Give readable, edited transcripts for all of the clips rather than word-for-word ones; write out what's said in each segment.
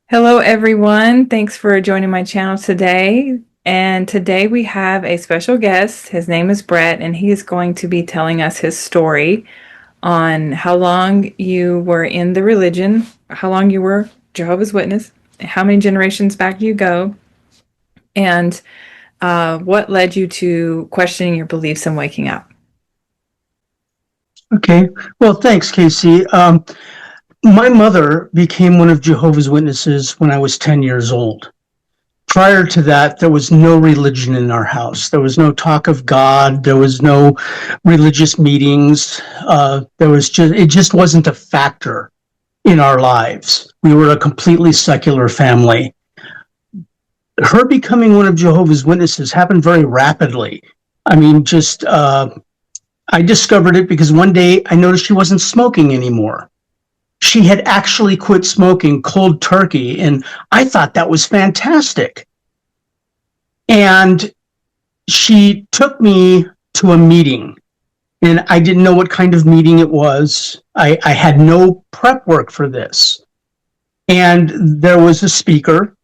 Hello, everyone. Thanks for joining my channel today. And today we have a special guest. His name is Brett, and he is going to be telling us his story on how long you were in the religion, how long you were Jehovah's Witness, how many generations back you go, and what led you to questioning your beliefs and waking up. Okay. Well, thanks, Casey. My mother became one of Jehovah's Witnesses when I was 10 years old. Prior to that, there was no religion in our house. There was no talk of God. There was no religious meetings. It just wasn't a factor in our lives. We were a completely secular family. Her becoming one of Jehovah's Witnesses happened very rapidly. I mean, I discovered it because one day I noticed she wasn't smoking anymore. She had actually quit smoking cold turkey, and I thought that was fantastic. And she took me to a meeting, and I didn't know what kind of meeting it was. I had no prep work for this. And there was a speaker,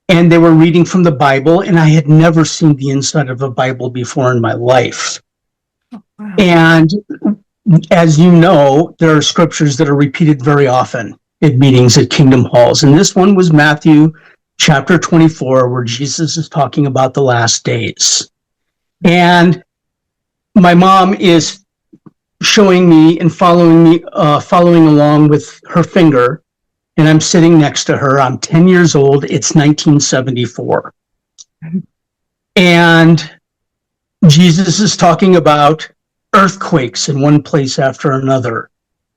and they were reading from the Bible, and I had never seen the inside of a Bible before in my life. Wow. And as you know, there are scriptures that are repeated very often at meetings at Kingdom Halls. And this one was Matthew chapter 24, where Jesus is talking about the last days. And my mom is showing me and following along with her finger. And I'm sitting next to her. I'm 10 years old. It's 1974. And Jesus is talking about earthquakes in one place after another,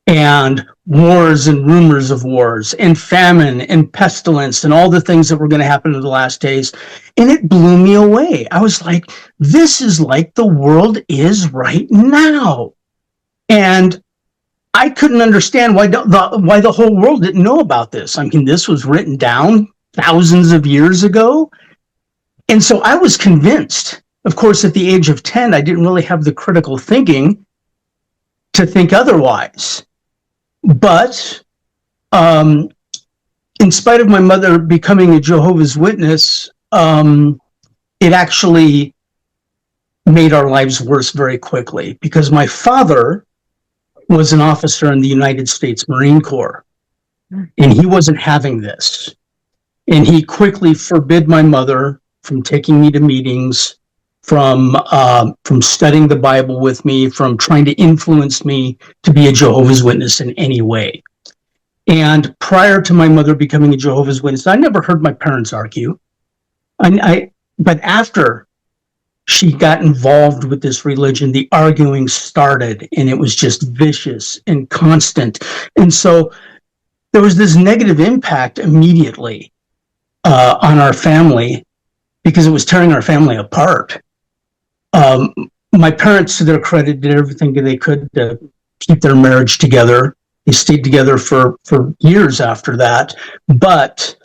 and wars and rumors of wars, and famine and pestilence, and all the things that were going to happen in the last days. And it blew me away. I was like, this is like the world is right now. And I couldn't understand why the whole world didn't know about this. I mean, this was written down thousands of years ago. And so I was convinced. Of course, at the age of 10, I didn't really have the critical thinking to think otherwise. But in spite of my mother becoming a Jehovah's Witness, it actually made our lives worse very quickly, because my father was an officer in the United States Marine Corps, and he wasn't having this. And he quickly forbid my mother from taking me to meetings, from studying the Bible with me, from trying to influence me to be a Jehovah's Witness in any way. And prior to my mother becoming a Jehovah's Witness, I never heard my parents argue. But after she got involved with this religion, the arguing started, and it was just vicious and constant. And so there was this negative impact immediately on our family, because it was tearing our family apart. My parents, to their credit, did everything they could to keep their marriage together. They stayed together for years after that. But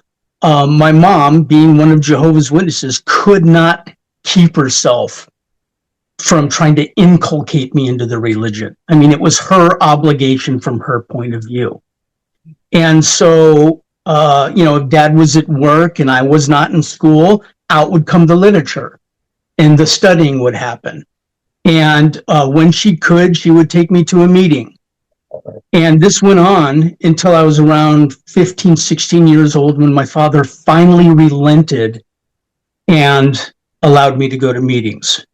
my mom, being one of Jehovah's Witnesses, could not keep herself from trying to inculcate me into the religion. I mean, it was her obligation from her point of view. And so, if Dad was at work and I was not in school, out would come the literature, and the studying would happen. And when she could, she would take me to a meeting. And this went on until I was around 15, 16 years old, when my father finally relented and allowed me to go to meetings.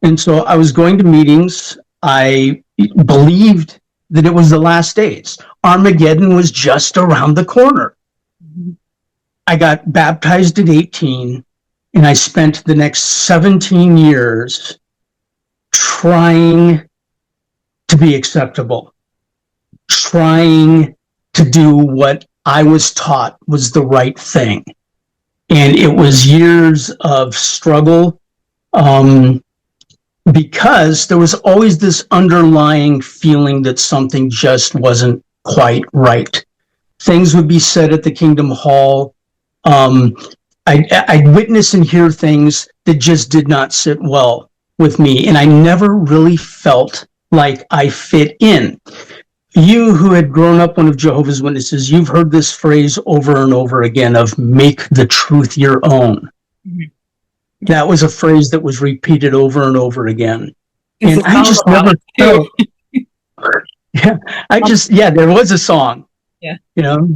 And so I was going to meetings. I believed that it was the last days. Armageddon was just around the corner. I got baptized at 18. And I spent the next 17 years trying to be acceptable, trying to do what I was taught was the right thing. And it was years of struggle, because there was always this underlying feeling that something just wasn't quite right. Things would be said at the Kingdom Hall. I'd witness and hear things that just did not sit well with me, and I never really felt like I fit in. you who had grown up one of Jehovah's Witnesses, you've heard this phrase over and over again of make the truth your own. Mhm. That was a phrase that was repeated over and over again. It's And a I song just about never it too. felt, there was a song, Yeah.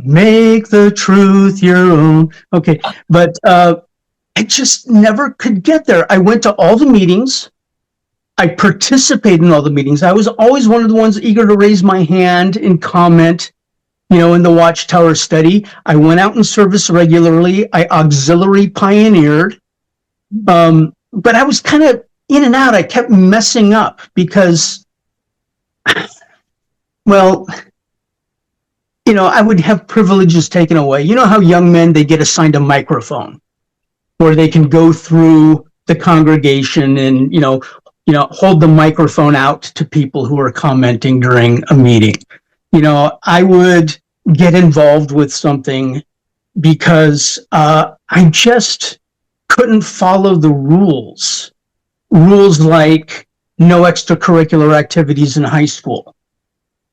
make the truth your own. Okay. But I just never could get there. I went to all the meetings. I participated in all the meetings. I was always one of the ones eager to raise my hand and comment, in the watchtower study. I went out in service regularly. I auxiliary pioneered. But I was kind of in and out. I kept messing up because, well, I would have privileges taken away. You know how young men, they get assigned a microphone where they can go through the congregation and, hold the microphone out to people who are commenting during a meeting. I would get involved with something because I just couldn't follow the rules. Rules like no extracurricular activities in high school.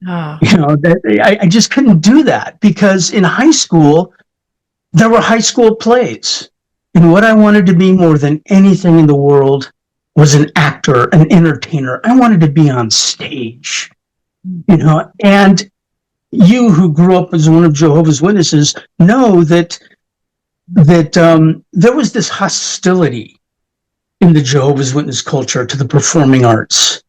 Oh. I just couldn't do that because in high school, there were high school plays. And what I wanted to be more than anything in the world was an actor, an entertainer. I wanted to be on stage, and you who grew up as one of Jehovah's Witnesses know that there was this hostility in the Jehovah's Witness culture to the performing arts.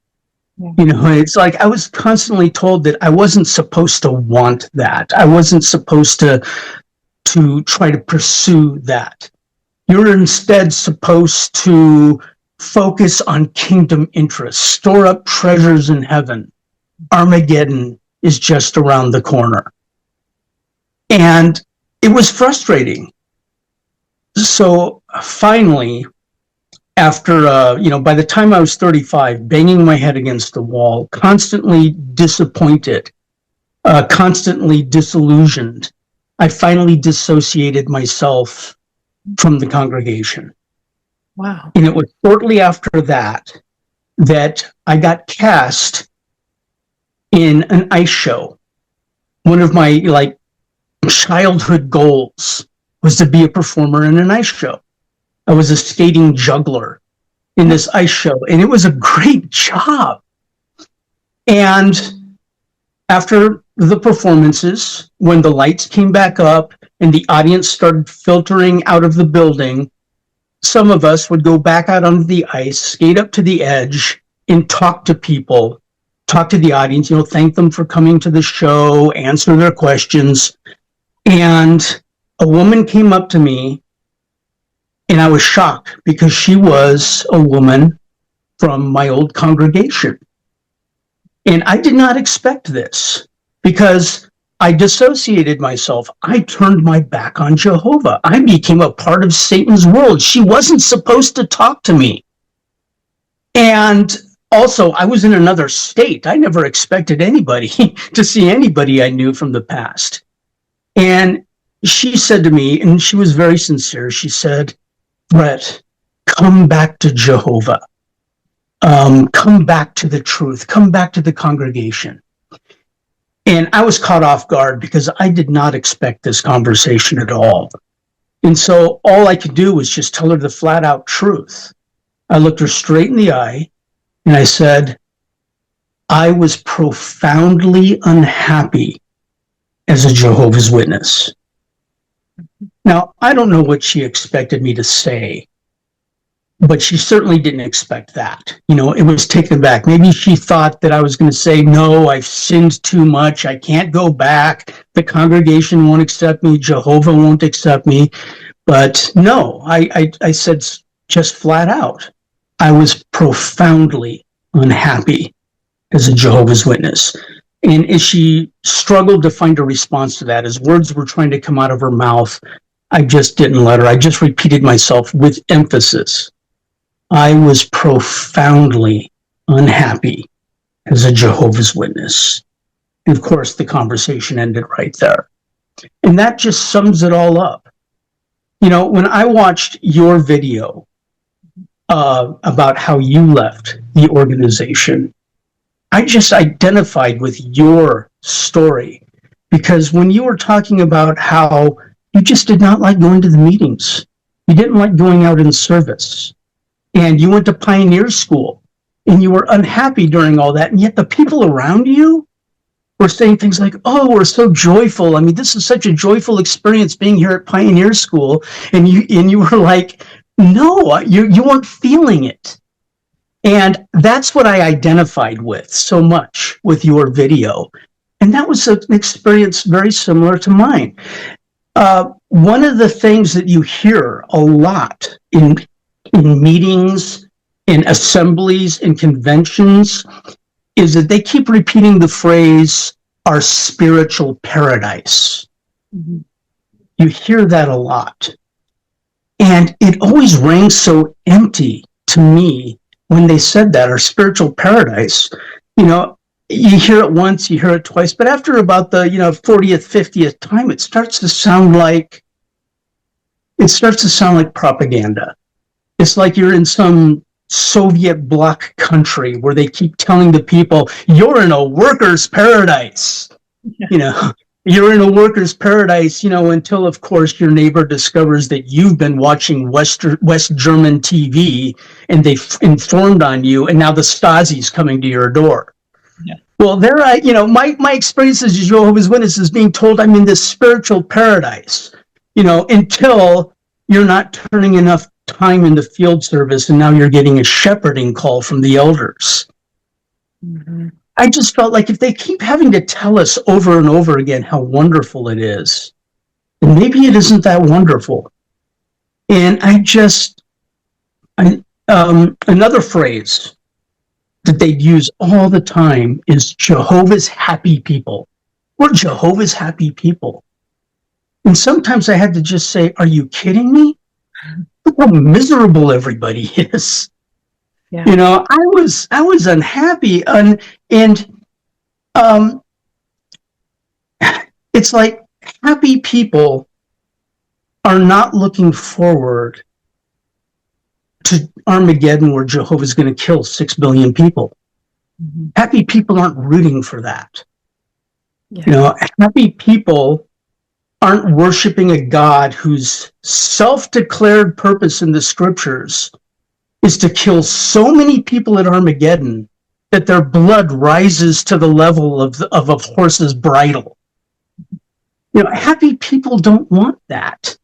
Yeah. It's like I was constantly told that I wasn't supposed to want that. I wasn't supposed to try to pursue that. You're instead supposed to focus on kingdom interests, store up treasures in heaven. Armageddon is just around the corner. And it was frustrating. So finally, after, by the time I was 35, banging my head against the wall, constantly disappointed, constantly disillusioned, I finally dissociated myself from the congregation. Wow. And it was shortly after that I got cast in an ice show. One of my childhood goals was to be a performer in an ice show. I was a skating juggler in this ice show, and it was a great job. And after the performances, when the lights came back up and the audience started filtering out of the building, some of us would go back out onto the ice, skate up to the edge, and talk to people, talk to the audience, thank them for coming to the show, answer their questions. And a woman came up to me, and I was shocked because she was a woman from my old congregation. And I did not expect this because I dissociated myself. I turned my back on Jehovah. I became a part of Satan's world. She wasn't supposed to talk to me. And also, I was in another state. I never expected anybody to see anybody I knew from the past. And she said to me, and she was very sincere, she said, Brett, come back to Jehovah. Come back to the truth. Come back to the congregation. And I was caught off guard because I did not expect this conversation at all. And so all I could do was just tell her the flat out truth. I looked her straight in the eye and I said, I was profoundly unhappy as a Jehovah's Witness. Now, I don't know what she expected me to say, but she certainly didn't expect that. It was taken back. Maybe she thought that I was going to say, no, I've sinned too much. I can't go back. The congregation won't accept me. Jehovah won't accept me. But no, I said just flat out, I was profoundly unhappy as a Jehovah's Witness. And as she struggled to find a response to that, as words were trying to come out of her mouth, I just didn't let her. I just repeated myself with emphasis. I was profoundly unhappy as a Jehovah's Witness. And of course, the conversation ended right there. And that just sums it all up. When I watched your video about how you left the organization, I just identified with your story, because when you were talking about how you just did not like going to the meetings, you didn't like going out in service, and you went to pioneer school, and you were unhappy during all that, and yet the people around you were saying things like, "Oh, we're so joyful. I mean, this is such a joyful experience being here at pioneer school," and you were like, "No, you weren't feeling it." And that's what I identified with so much with your video. And that was an experience very similar to mine. One of the things that you hear a lot in meetings, in assemblies, in conventions, is that they keep repeating the phrase, our spiritual paradise. Mm-hmm. You hear that a lot. And it always rang so empty to me when they said that, our spiritual paradise. You know, you hear it once, you hear it twice, but after about the 40th, 50th time, it starts to sound like propaganda. It's like you're in some Soviet bloc country where they keep telling the people, you're in a worker's paradise. Yeah. You're in a worker's paradise, until, of course, your neighbor discovers that you've been watching West German TV and they've informed on you, and now the Stasi's coming to your door. Yeah. Well, my experience as a Jehovah's Witness is being told I'm in this spiritual paradise, until you're not turning enough time in the field service, and now you're getting a shepherding call from the elders. Mm-hmm. I just felt like if they keep having to tell us over and over again how wonderful it is, then maybe it isn't that wonderful. And another phrase that they'd use all the time is Jehovah's happy people. We're Jehovah's happy people. And sometimes I had to just say, are you kidding me? Look how miserable everybody is. Yeah. I was unhappy, and it's like happy people are not looking forward to Armageddon, where Jehovah's going to kill 6 billion people. Mm-hmm. Happy people aren't rooting for that. Yeah. Happy people aren't worshiping a God whose self-declared purpose in the scriptures is to kill so many people at Armageddon that their blood rises to the level of a horse's bridle. Happy people don't want that.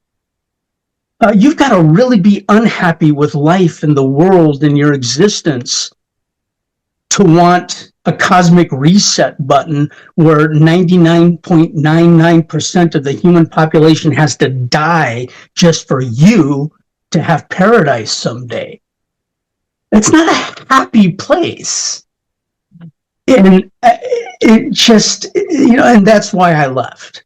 You've got to really be unhappy with life and the world and your existence to want a cosmic reset button where 99.99% of the human population has to die just for you to have paradise someday. It's not a happy place. And it just, and that's why I left.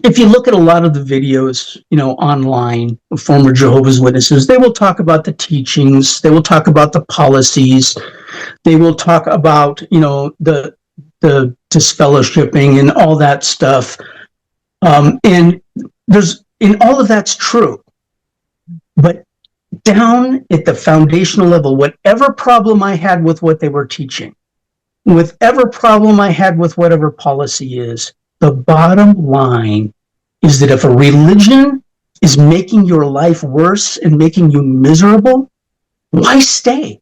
If you look at a lot of the videos, online of former Jehovah's Witnesses, they will talk about the teachings, they will talk about the policies, they will talk about, the disfellowshipping and all that stuff. And all of that's true. But down at the foundational level, whatever problem I had with what they were teaching, whatever problem I had with whatever policy is, the bottom line is that if a religion is making your life worse and making you miserable, why stay?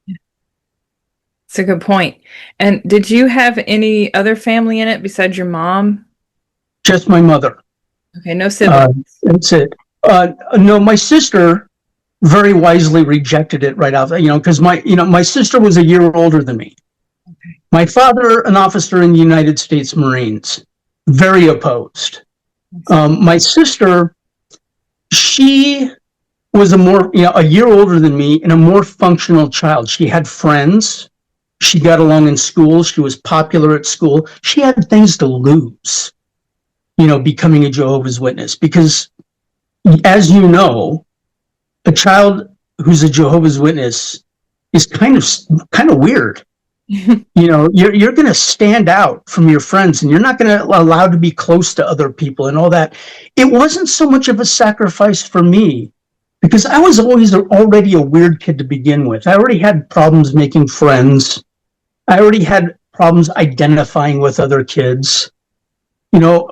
That's a good point. And did you have any other family in it besides your mom? Just my mother. Okay, no siblings. That's it. No, my sister very wisely rejected it right off, because my sister was a year older than me. Okay. My father, an officer in the United States Marines, very opposed. My sister, she was a year older than me and a more functional child. She had friends. She got along in school. She was popular at school. She had things to lose, becoming a Jehovah's Witness, because as you know, a child who's a Jehovah's Witness is kind of weird. You're going to stand out from your friends, and you're not going to allow to be close to other people and all that. It wasn't so much of a sacrifice for me, because I was already a weird kid to begin with. I already had problems making friends. I already had problems identifying with other kids. You know,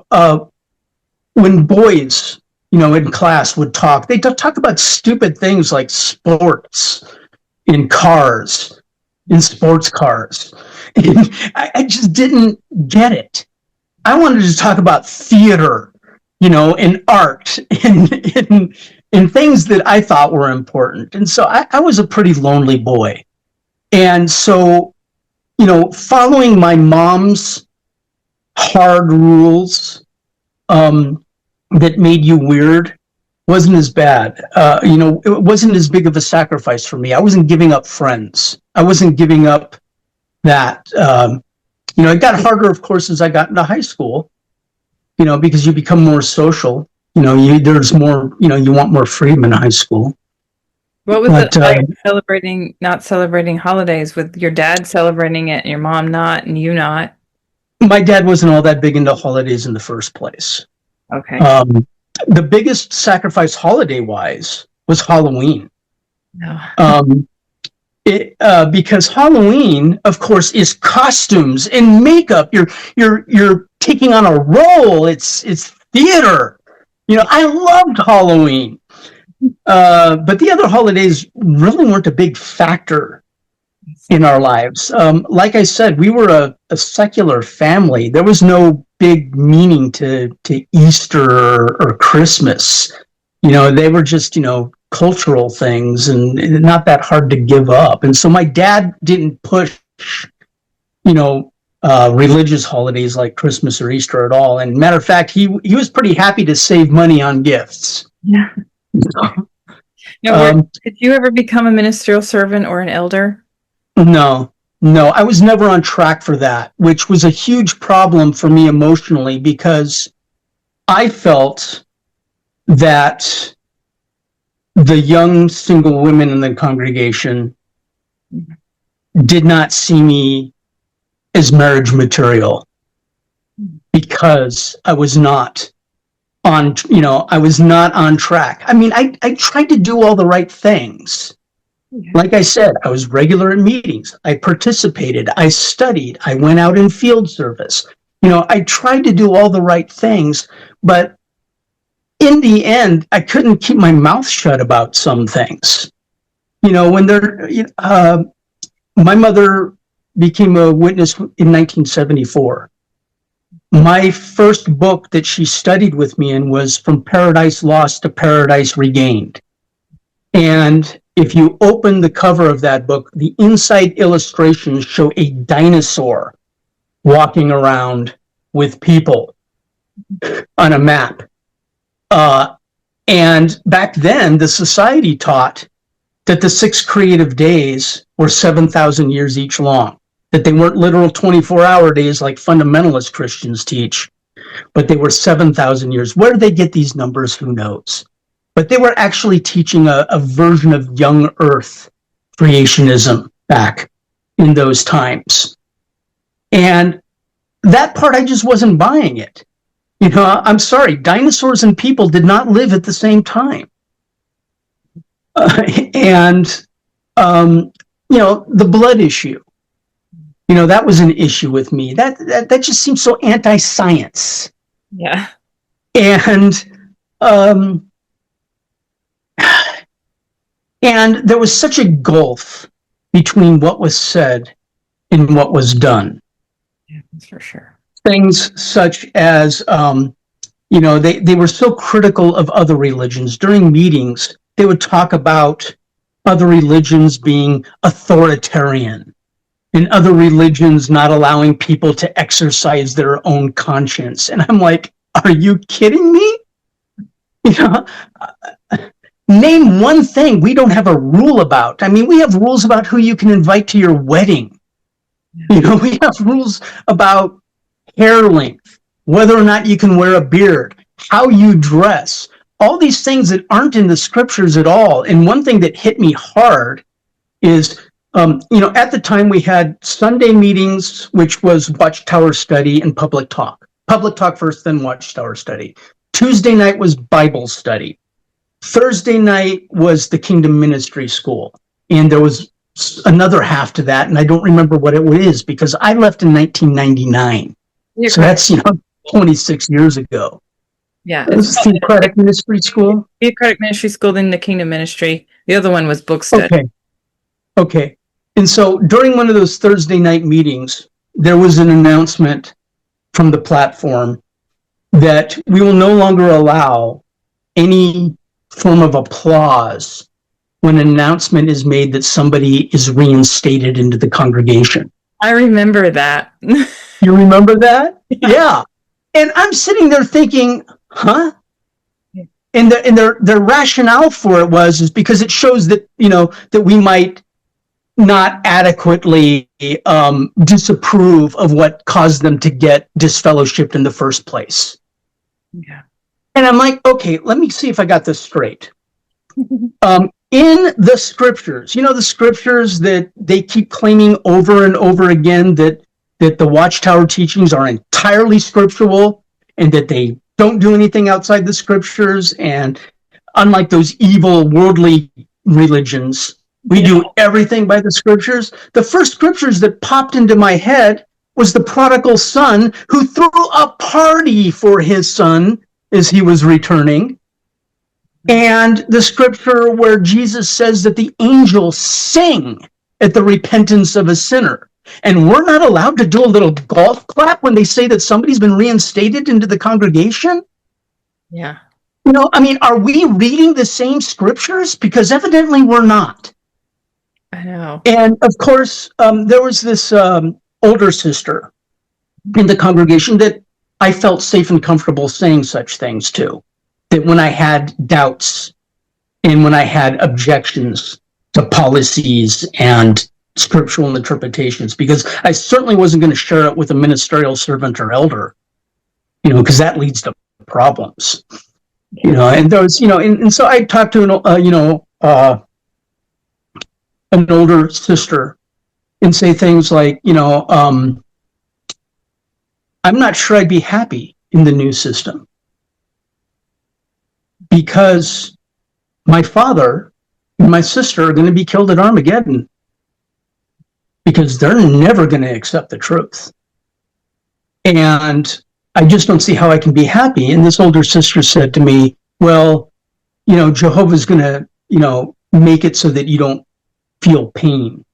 when boys, in class would talk, they talk about stupid things like sports in cars, in sports cars. And I just didn't get it. I wanted to talk about theater, and art and things that I thought were important. And so I was a pretty lonely boy. And so, following my mom's hard rules, that made you weird wasn't as bad. It wasn't as big of a sacrifice for me. I wasn't giving up friends. I wasn't giving up that. It got harder, of course, as I got into high school, because you become more social. There's more, you want more freedom in high school. What was it like not celebrating holidays with your dad celebrating it and your mom not and you not? My dad wasn't all that big into holidays in the first place. Okay. The biggest sacrifice holiday-wise was Halloween. No. Because Halloween, of course, is costumes and makeup. You're taking on a role. It's theater. I loved Halloween. But the other holidays really weren't a big factor in our lives. Like I said, we were a secular family. There was no big meaning to Easter or Christmas. They were just, cultural things and not that hard to give up. And so my dad didn't push, religious holidays like Christmas or Easter at all. And matter of fact, he was pretty happy to save money on gifts. Yeah. Did you ever become a ministerial servant or an elder? No, I was never on track for that, which was a huge problem for me emotionally because I felt that the young single women in the congregation did not see me as marriage material because I was not on track. I mean, I tried to do all the right things. Like I said, I was regular at meetings. I participated. I studied. I went out in field service. I tried to do all the right things, but in the end, I couldn't keep my mouth shut about some things. When my mother became a witness in 1974. My first book that she studied with me in was From Paradise Lost to Paradise Regained. And if you open the cover of that book, the inside illustrations show a dinosaur walking around with people on a map. And back then, the society taught that the 6 creative days were 7,000 years each long, that they weren't literal 24-hour days like fundamentalist Christians teach, but they were 7,000 years. Where did they get these numbers? Who knows? But they were actually teaching a version of young earth creationism back in those times. And that part, I just wasn't buying it. I'm sorry, dinosaurs and people did not live at the same time. The blood issue, that was an issue with me. That just seems so anti-science. Yeah. And there was such a gulf between what was said and what was done. Yeah, that's for sure. Things such as, they were so critical of other religions. During meetings, they would talk about other religions being authoritarian and other religions not allowing people to exercise their own conscience. And I'm like, are you kidding me? Name one thing we don't have a rule about. I mean, we have rules about who you can invite to your wedding. We have rules about hair length, whether or not you can wear a beard, how you dress, all these things that aren't in the scriptures at all. And one thing that hit me hard is, at the time we had Sunday meetings, which was watchtower study and public talk. Public talk first, then watchtower study. Tuesday night was Bible study. Thursday night was the Kingdom Ministry School. And there was another half to that, and I don't remember what it is because I left in 1999. So that's 26 years ago. Yeah, It was Theocratic Ministry School. Theocratic Ministry School, then the Kingdom Ministry. The other one was book study. Okay. And so during one of those Thursday night meetings, there was an announcement from the platform that we will no longer allow any form of applause when an announcement is made that somebody is reinstated into the congregation. I remember that. You remember that? Yeah. And I'm sitting there thinking, huh? And their rationale for it is because it shows that, that we might not adequately disapprove of what caused them to get disfellowshipped in the first place. Yeah. And I'm like, okay, let me see if I got this straight. In the scriptures, the scriptures that they keep claiming over and over again that the watchtower teachings are entirely scriptural and that they don't do anything outside the scriptures. And unlike those evil worldly religions, we do everything by the scriptures. The first scriptures that popped into my head was the prodigal son who threw a party for his son as he was returning. And the scripture where Jesus says that the angels sing at the repentance of a sinner. And we're not allowed to do a little golf clap when they say that somebody's been reinstated into the congregation? Yeah. Are we reading the same scriptures? Because evidently we're not. I know. And of course, there was this older sister in the congregation that I felt safe and comfortable saying such things to. That when I had doubts and when I had objections to policies and scriptural interpretations, because I certainly wasn't going to share it with a ministerial servant or elder, because that leads to problems, and those, and so I talked to an older sister and say things like, I'm not sure I'd be happy in the new system. Because my father and my sister are going to be killed at Armageddon because they're never going to accept the truth. And I just don't see how I can be happy. And this older sister said to me, well, Jehovah's going to, make it so that you don't feel pain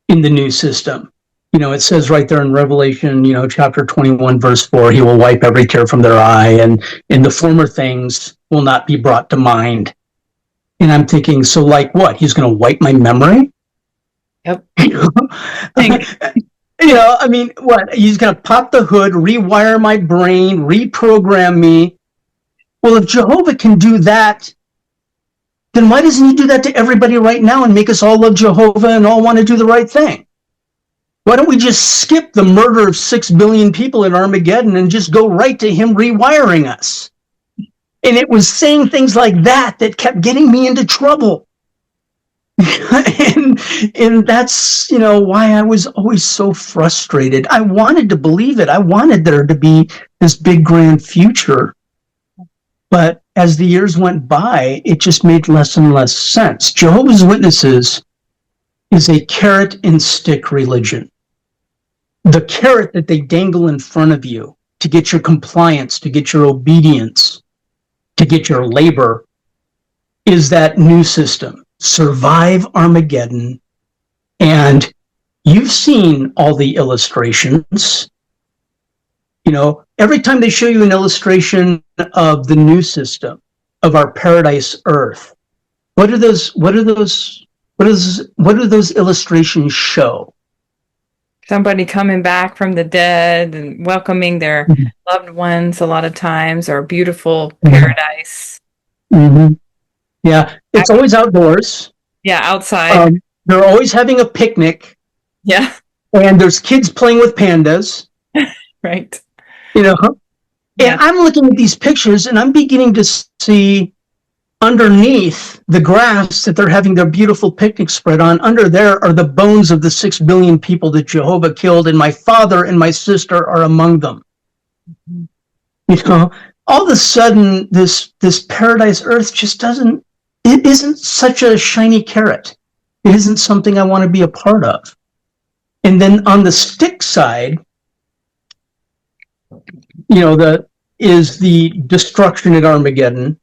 in the new system. It says right there in Revelation, chapter 21, verse 4, he will wipe every tear from their eye, and the former things will not be brought to mind. And I'm thinking, so like what? He's going to wipe my memory? Yep. What? He's going to pop the hood, rewire my brain, reprogram me. Well, if Jehovah can do that, then why doesn't he do that to everybody right now and make us all love Jehovah and all want to do the right thing? Why don't we just skip the murder of 6 billion people at Armageddon and just go right to him rewiring us? And it was saying things like that kept getting me into trouble. and that's, why I was always so frustrated. I wanted to believe it. I wanted there to be this big grand future. But as the years went by, it just made less and less sense. Jehovah's Witnesses is a carrot and stick religion. The carrot that they dangle in front of you to get your compliance, to get your obedience, to get your labor is that new system. Survive Armageddon. And you've seen all the illustrations. Every time they show you an illustration of the new system, of our paradise earth, what do those illustrations show? Somebody coming back from the dead and welcoming their loved ones a lot of times, or a beautiful paradise. Mm-hmm. Yeah, it's always outdoors. Yeah, outside. They're always having a picnic. Yeah. And there's kids playing with pandas. Right. And I'm looking at these pictures and I'm beginning to see underneath the grass that they're having their beautiful picnic spread on, under there are the bones of the 6 billion people that Jehovah killed, and my father and my sister are among them. All of a sudden, this paradise earth just isn't such a shiny carrot. It isn't something I want to be a part of. And then on the stick side, is the destruction at Armageddon.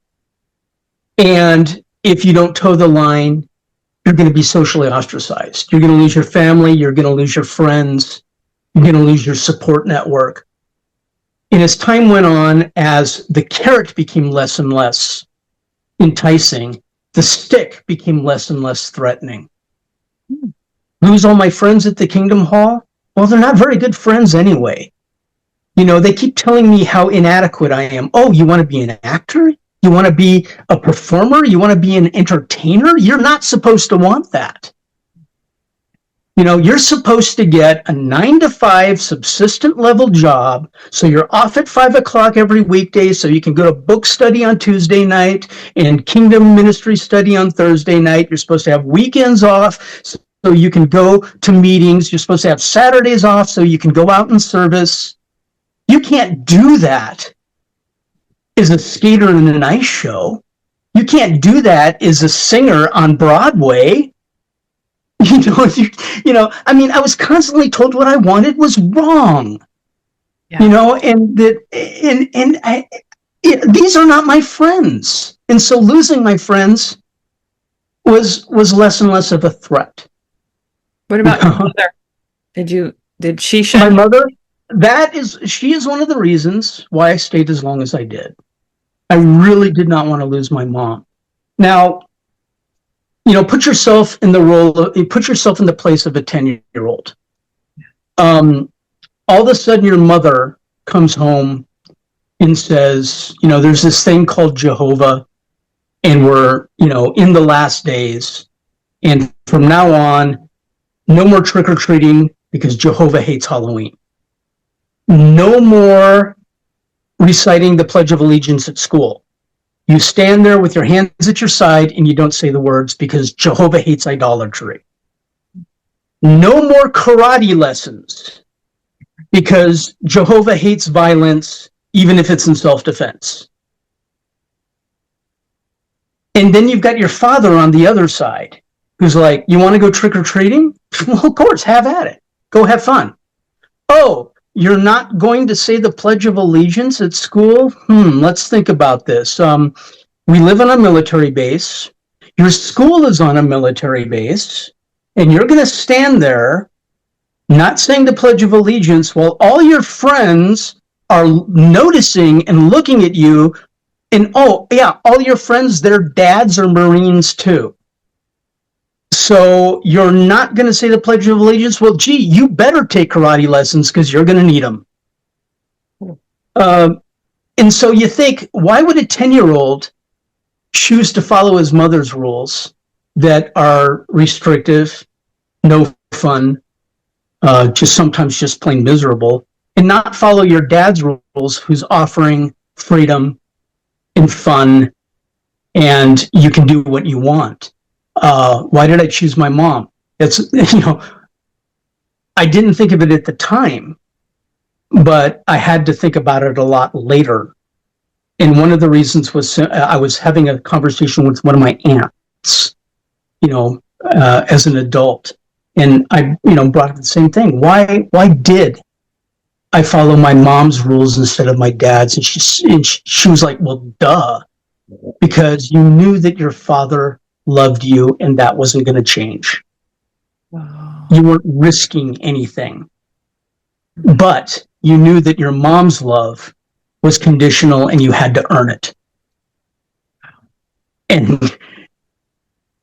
And if you don't toe the line, you're going to be socially ostracized. You're going to lose your family. You're going to lose your friends. You're going to lose your support network. And as time went on, as the carrot became less and less enticing, the stick became less and less threatening. Lose all my friends at the Kingdom Hall? Well, they're not very good friends anyway. They keep telling me how inadequate I am. Oh, you want to be an actor? You want to be a performer? You want to be an entertainer? You're not supposed to want that. You're supposed to get a 9-to-5 subsistent level job. So you're off at 5 o'clock every weekday so you can go to book study on Tuesday night and kingdom ministry study on Thursday night. You're supposed to have weekends off so you can go to meetings. You're supposed to have Saturdays off so you can go out and service. You can't do that as a skater in an ice show. You can't do that as a singer on Broadway. I was constantly told what I wanted was wrong. Yeah. These are not my friends. And so losing my friends was less and less of a threat. What about your mother? Did she shun my mother? She is one of the reasons why I stayed as long as I did. I really did not want to lose my mom. Now, put yourself in the place of a 10-year-old. All of a sudden your mother comes home and says, there's this thing called Jehovah, and we're, in the last days. And from now on, no more trick-or-treating because Jehovah hates Halloween. No more reciting the Pledge of Allegiance at school. You stand there with your hands at your side and you don't say the words because Jehovah hates idolatry. No more karate lessons because Jehovah hates violence, even if it's in self-defense. And then you've got your father on the other side who's like, you want to go trick-or-treating? Well, of course, have at it. Go have fun. Oh, you're not going to say the Pledge of Allegiance at school? Let's think about this. We live on a military base. Your school is on a military base. And you're going to stand there not saying the Pledge of Allegiance while all your friends are noticing and looking at you. And all your friends, their dads are Marines too. So you're not going to say the Pledge of Allegiance? Well, gee, you better take karate lessons because you're going to need them. And so you think, why would a 10-year-old choose to follow his mother's rules that are restrictive, no fun, sometimes just plain miserable, and not follow your dad's rules who's offering freedom and fun and you can do what you want? Why did I choose my mom? I didn't think of it at the time, but I had to think about it a lot later. And one of the reasons was I was having a conversation with one of my aunts, as an adult. And I, brought up the same thing. Why did I follow my mom's rules instead of my dad's? And she was like, well, duh, because you knew that your father loved you and that wasn't going to change. Wow. You weren't risking anything, but you knew that your mom's love was conditional and you had to earn it. And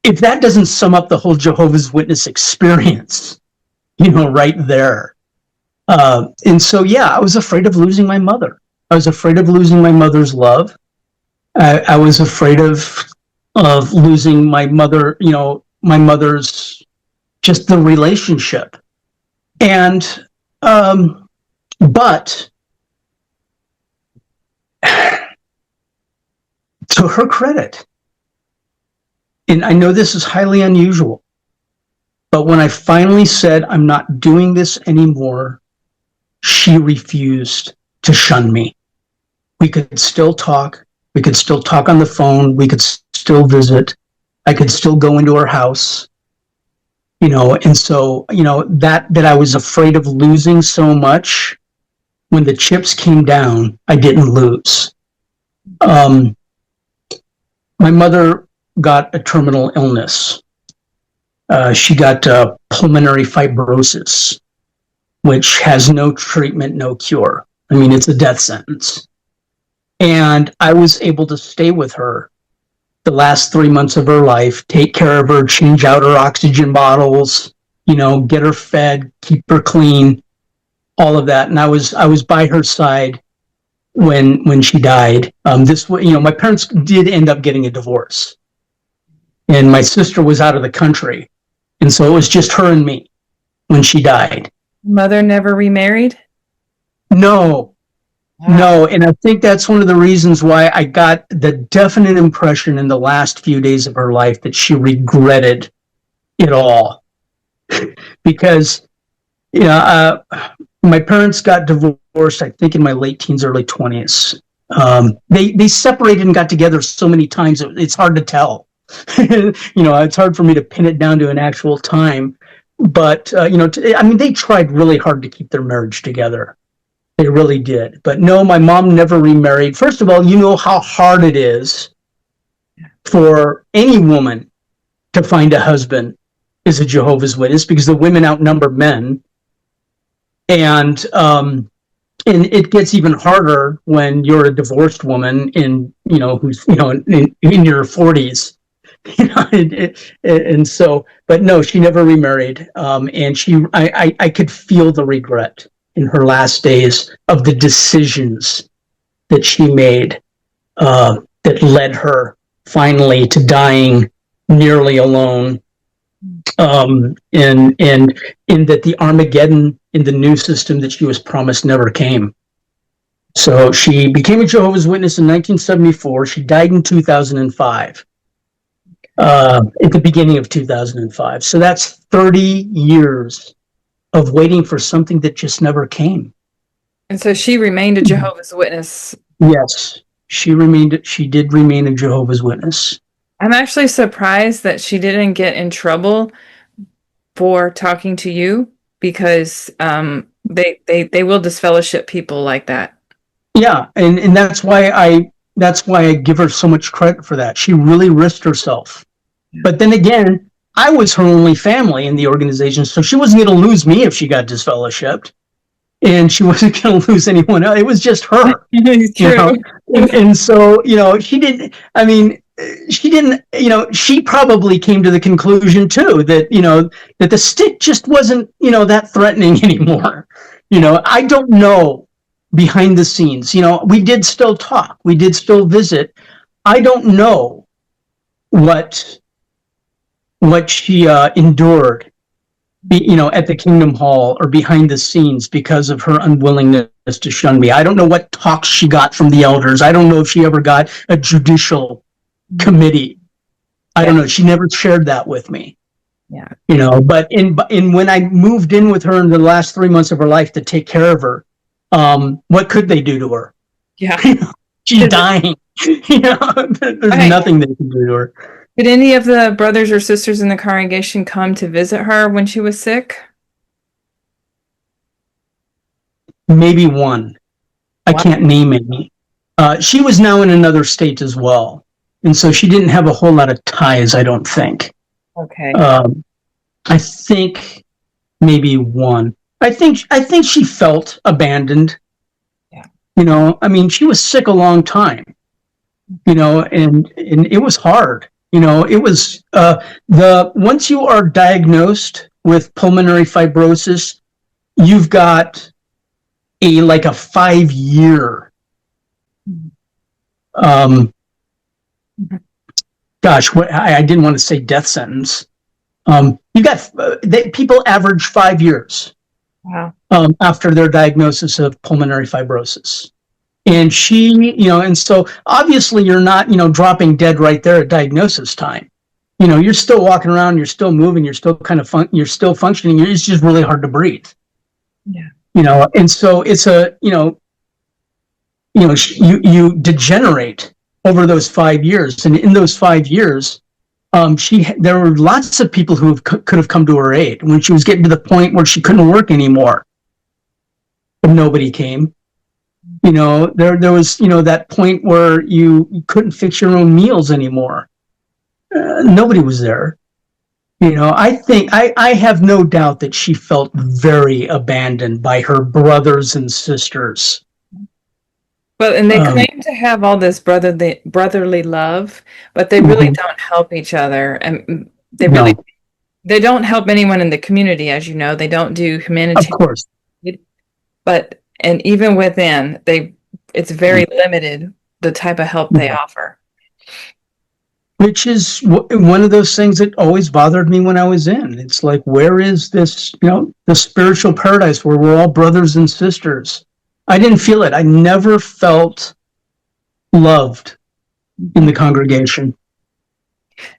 if that doesn't sum up the whole Jehovah's Witness experience, right there. And so, I was afraid of losing my mother. I was afraid of losing my mother's love. I was afraid of losing my mother, my mother's, just the relationship. And, but to her credit, and I know this is highly unusual, but when I finally said, I'm not doing this anymore, she refused to shun me. We could still talk. We could still talk on the phone. We could still visit. I could still go into her house. And so, that I was afraid of losing so much, when the chips came down, I didn't lose. My mother got a terminal illness. She got pulmonary fibrosis, which has no treatment, no cure. I mean, it's a death sentence. And I was able to stay with her the last 3 months of her life, take care of her, change out her oxygen bottles, get her fed, keep her clean, all of that. And I was by her side when she died. My parents did end up getting a divorce, and my sister was out of the country, and so it was just her and me when she died. Mother never remarried? No, Wow. no, and I think that's one of the reasons why I got the definite impression in the last few days of her life that she regretted it all, because my parents got divorced, I think, in my late teens, early 20s. They separated and got together so many times, it's hard to tell. It's hard for me to pin it down to an actual time. But, they tried really hard to keep their marriage together. They really did. But no, my mom never remarried. First of all, you know how hard it is for any woman to find a husband as a Jehovah's Witness, because the women outnumber men. And it gets even harder when you're a divorced woman who's in your 40s. And so, but no, she never remarried. And I could feel the regret in her last days of the decisions that she made, that led her finally to dying nearly alone. And in that the Armageddon in the new system that she was promised never came. So she became a Jehovah's Witness in 1974. She died in 2005, at the beginning of 2005. So that's 30 years of waiting for something that just never came. And so she remained a Jehovah's Witness. Yes, she did remain a Jehovah's Witness. I'm actually surprised that she didn't get in trouble for talking to you, because they will disfellowship people like that. Yeah, and that's why I give her so much credit for that. She really risked herself. But then again, I was her only family in the organization, so she wasn't going to lose me if she got disfellowshipped, and she wasn't going to lose anyone else. It was just her. True. And so, she didn't. I mean, she didn't. She probably came to the conclusion too that that the stick just wasn't that threatening anymore. I don't know behind the scenes. We did still talk. We did still visit. I don't know what she endured, at the Kingdom Hall or behind the scenes because of her unwillingness to shun me. I don't know what talks she got from the elders. I don't know if she ever got a judicial committee. I don't know. She never shared that with me. Yeah. But when I moved in with her in the last 3 months of her life to take care of her, what could they do to her? Yeah. She's dying. There's nothing they can do to her. Did any of the brothers or sisters in the congregation come to visit her when she was sick? Maybe one. I can't name any. She was now in another state as well, and so she didn't have a whole lot of ties, I don't think. Okay. I think maybe one. I think she felt abandoned. Yeah. She was sick a long time. And it was hard. It was once you are diagnosed with pulmonary fibrosis, you've got a 5-year I didn't want to say death sentence. You got people average 5 years. Wow. After their diagnosis of pulmonary fibrosis. And she, and so obviously you're not, dropping dead right there at diagnosis time. You're still walking around, you're still moving, you're still you're still functioning. It's just really hard to breathe. Yeah. And so it's you degenerate over those 5 years. And in those 5 years, There were lots of people who could have come to her aid when she was getting to the point where she couldn't work anymore, but nobody came. There was, that point where you couldn't fix your own meals anymore. Nobody was there. I have no doubt that she felt very abandoned by her brothers and sisters. But and they claim to have all this brotherly love, but they really Mhm. don't help each other, and they No, really they don't help anyone in the community, as you know. They don't do of humanitarian, course. but and even within, it's very limited the type of help they offer. Which is one of those things that always bothered me when I was in. It's like, where is this, the spiritual paradise where we're all brothers and sisters? I didn't feel it. I never felt loved in the congregation.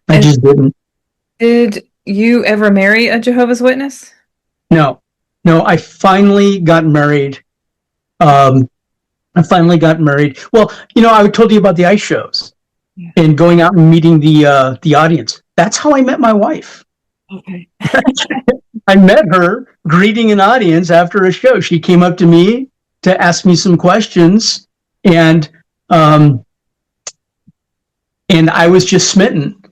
I And just didn't. did you ever marry a Jehovah's Witness? No, no, I finally got married. Um, I finally got married. Well, I told you about the ice shows. Yeah. And going out and meeting the audience. That's how I met my wife. Okay. I met her greeting an audience after a show. She came up to me to ask me some questions, and I was just smitten.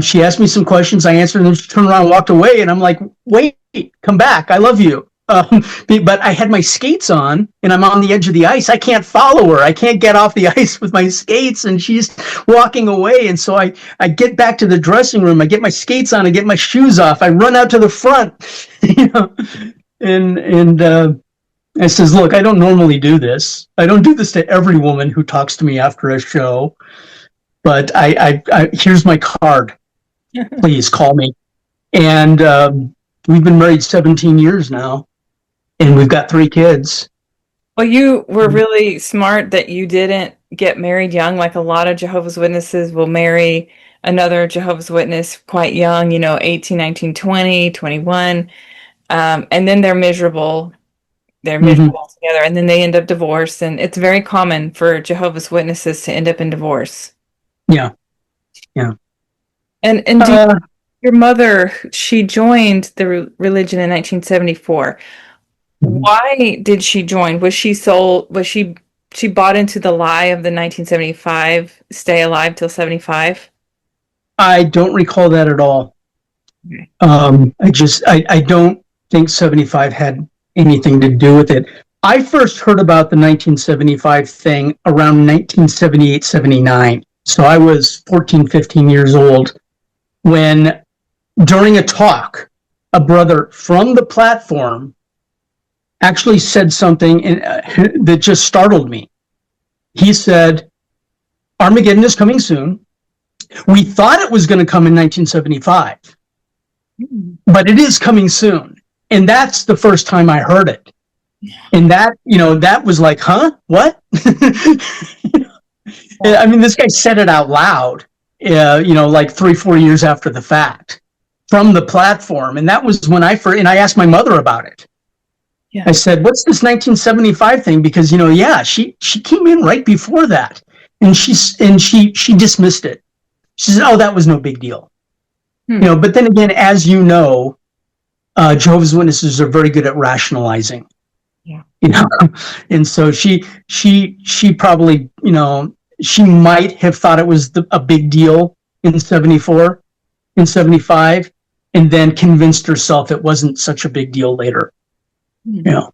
She asked me some questions. I answered, and then she turned around and walked away. And I'm like, "Wait, come back! I love you." But I had my skates on, and I'm on the edge of the ice. I can't follow her. I can't get off the ice with my skates, and she's walking away. And so I get back to the dressing room. I get my skates on. I get my shoes off. I run out to the front, and I says, "Look, I don't normally do this. I don't do this to every woman who talks to me after a show. But I here's my card. Please call me." And we've been married 17 years now. And we've got 3 kids. Well, you were really smart that you didn't get married young. Like a lot of Jehovah's Witnesses will marry another Jehovah's Witness quite young, 18, 19, 20, 21. And then they're miserable. They're miserable together, and then they end up divorced. And it's very common for Jehovah's Witnesses to end up in divorce. Yeah, yeah. And your mother, she joined the religion in 1974. Why did she join? Was she sold? She bought into the lie of the 1975 stay alive till 75? I don't recall that at all. Okay. I don't think 75 had anything to do with it. I first heard about the 1975 thing around 1978, 79. So I was 14, 15 years old when, during a talk, a brother from the platform actually said something that just startled me. He said, "Armageddon is coming soon. We thought it was going to come in 1975, but it is coming soon." And that's the first time I heard it. And that was like, huh? What? I mean, this guy said it out loud, like 3-4 years after the fact from the platform. And that was when I asked my mother about it. Yeah. I said, "What's this 1975 thing?" Because, she came in right before that, and she dismissed it. She said, "Oh, that was no big deal." But then again, as you know, Jehovah's Witnesses are very good at rationalizing. Yeah. And so she probably, she might have thought it was a big deal in 74, in 75, and then convinced herself it wasn't such a big deal later. Yeah.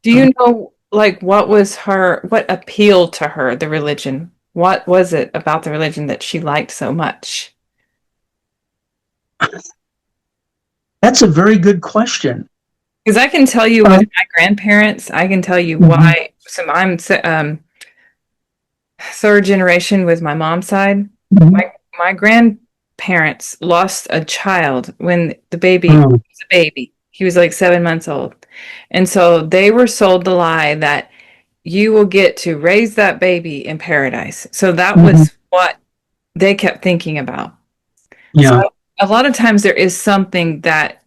Do you know, like, what appealed to her, the religion? What was it about the religion that she liked so much? That's a very good question. Because I can tell you with my grandparents, I can tell you why. So I'm third generation with my mom's side. My grandparents lost a child when the baby was a baby. He was like 7 months old. And so they were sold the lie that you will get to raise that baby in paradise. So that was what they kept thinking about. Yeah. So a lot of times there is something that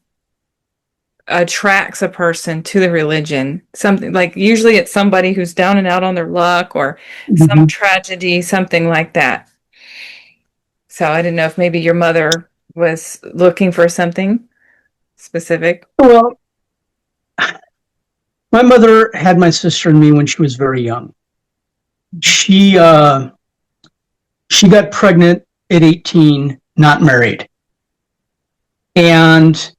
attracts a person to the religion. Something like, usually it's somebody who's down and out on their luck, or some tragedy, something like that. So I didn't know if maybe your mother was looking for something specific. Well, my mother had my sister and me when she was very young. She she got pregnant at 18, not married. And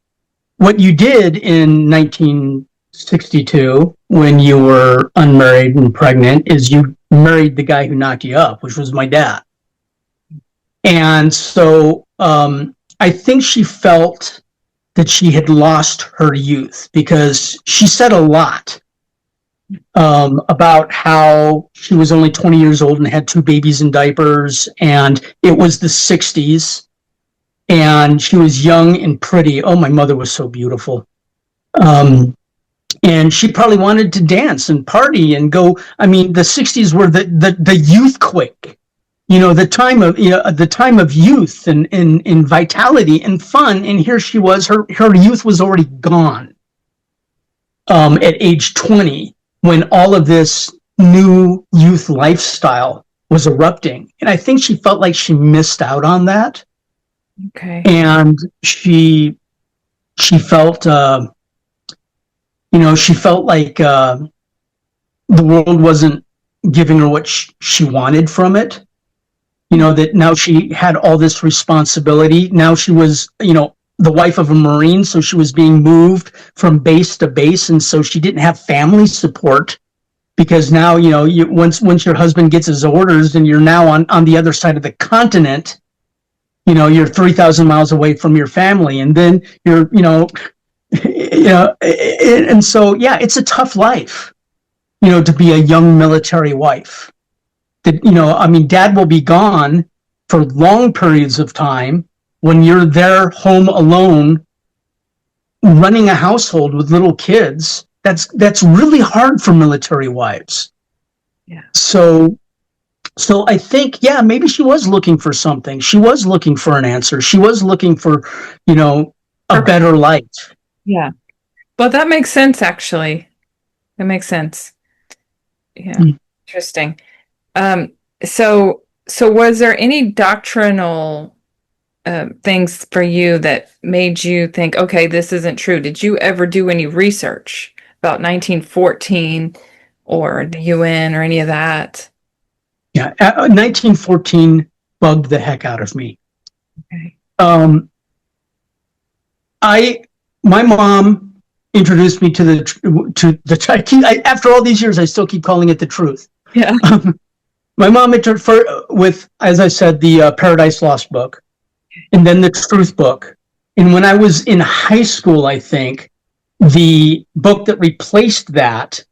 what you did in 1962 when you were unmarried and pregnant is you married the guy who knocked you up, which was my dad. And so I think she felt that she had lost her youth because she said a lot about how she was only 20 years old and had two babies in diapers, and it was the 60s, and she was young and pretty. Oh, my mother was so beautiful. And she probably wanted to dance and party and go. I mean, the 60s were the youth quake, the time of youth and vitality and fun. And here she was, her youth was already gone at age 20 when all of this new youth lifestyle was erupting. And I think she felt like she missed out on that. Okay. And she felt she felt like the world wasn't giving her what she wanted from it. That now she had all this responsibility. Now she was, the wife of a Marine, so she was being moved from base to base, and so she didn't have family support because now, once your husband gets his orders and you're now on the other side of the continent, you're 3,000 miles away from your family, and then you're, and so, yeah, it's a tough life, to be a young military wife. That, dad will be gone for long periods of time when you're there home alone, running a household with little kids. That's really hard for military wives. Yeah. So I think, yeah, maybe she was looking for something. She was looking for an answer. She was looking for, a better life. Yeah. Well, that makes sense, actually. That makes sense. Yeah. Interesting. So was there any doctrinal things for you that made you think, okay, this isn't true? Did you ever do any research about 1914 or the UN or any of that? Yeah, 1914 bugged the heck out of me. Okay. My mom introduced me to the after all these years, I still keep calling it the truth. Yeah. My mom with, as I said, the Paradise Lost book, and then the Truth book. And when I was in high school, I think the book that replaced that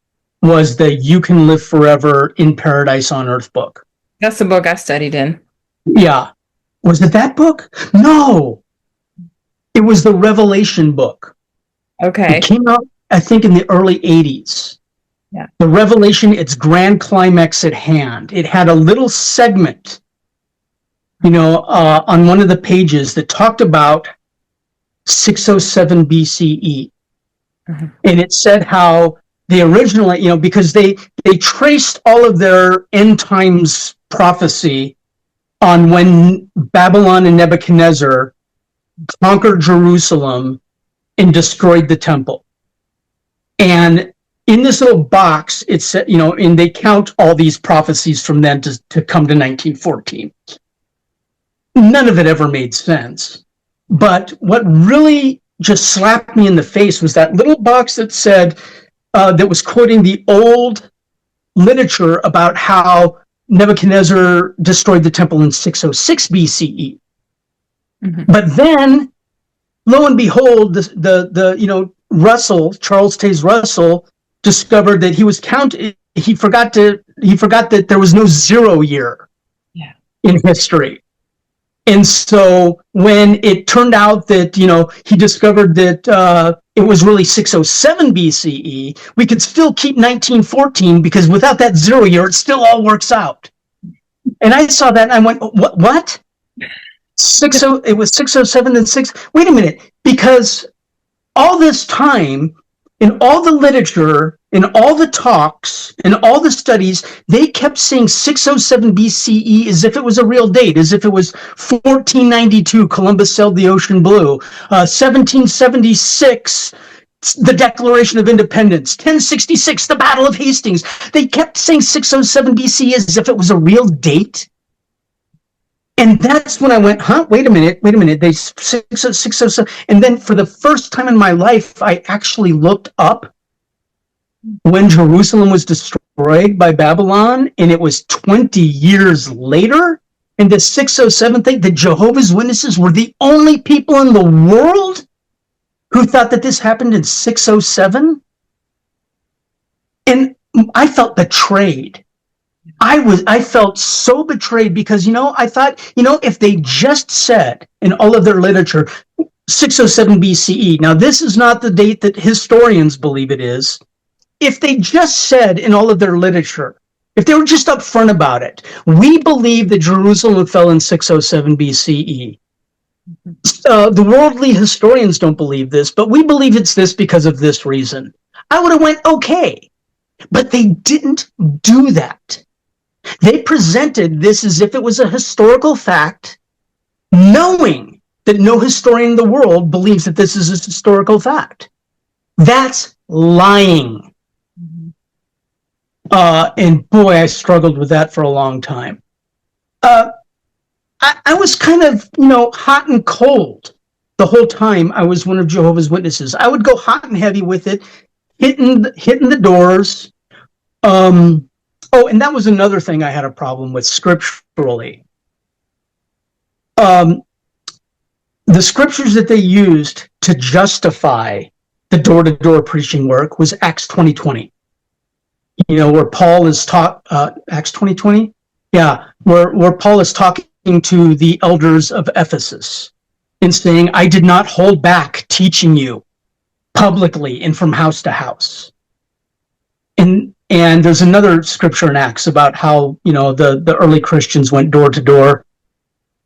was the You Can Live Forever in Paradise on Earth book. That's the book I studied in. Yeah. Was it that book? No. It was the Revelation book. Okay. It came out, I think, in the early 80s. Yeah. The Revelation, its grand climax at hand. It had a little segment, on one of the pages that talked about 607 BCE. Mm-hmm. And it said how they originally, because they traced all of their end times prophecy on when Babylon and Nebuchadnezzar conquered Jerusalem and destroyed the temple. And in this little box, it said, and they count all these prophecies from then to come to 1914. None of it ever made sense. But what really just slapped me in the face was that little box that said, that was quoting the old literature about how Nebuchadnezzar destroyed the temple in 606 BCE. Mm-hmm. But then, lo and behold, Russell, Charles Taze Russell, discovered that he forgot that there was no 0 year in history. And so when it turned out that, he discovered that it was really 607 BCE, we could still keep 1914 because without that 0 year, it still all works out. And I saw that and I went, what? It was 607 and 6. Wait a minute, because all this time in all the literature in all the talks and all the studies, they kept saying 607 BCE as if it was a real date, as if it was 1492, Columbus sailed the ocean blue, 1776, the Declaration of Independence, 1066, the Battle of Hastings. They kept saying 607 BCE as if it was a real date. And that's when I went, wait a minute. They 607. And then for the first time in my life, I actually looked up when Jerusalem was destroyed by Babylon, and it was 20 years later. And the 607 thing, the Jehovah's Witnesses were the only people in the world who thought that this happened in 607. And I felt betrayed. I felt so betrayed because, I thought, if they just said in all of their literature, 607 BCE, now this is not the date that historians believe it is. If they just said in all of their literature, if they were just upfront about it, we believe that Jerusalem fell in 607 BCE. The worldly historians don't believe this, but we believe it's this because of this reason. I would have went, okay. But they didn't do that. They presented this as if it was a historical fact, knowing that no historian in the world believes that this is a historical fact. That's lying. And boy, I struggled with that for a long time. I was kind of, hot and cold the whole time I was one of Jehovah's Witnesses. I would go hot and heavy with it, hitting the doors. And that was another thing I had a problem with scripturally. The scriptures that they used to justify the door-to-door preaching work was Acts 20:20. Where Paul is taught, Acts 20:20? Yeah, where Paul is talking to the elders of Ephesus and saying, I did not hold back teaching you publicly and from house to house. And there's another scripture in Acts about how, the early Christians went door to door.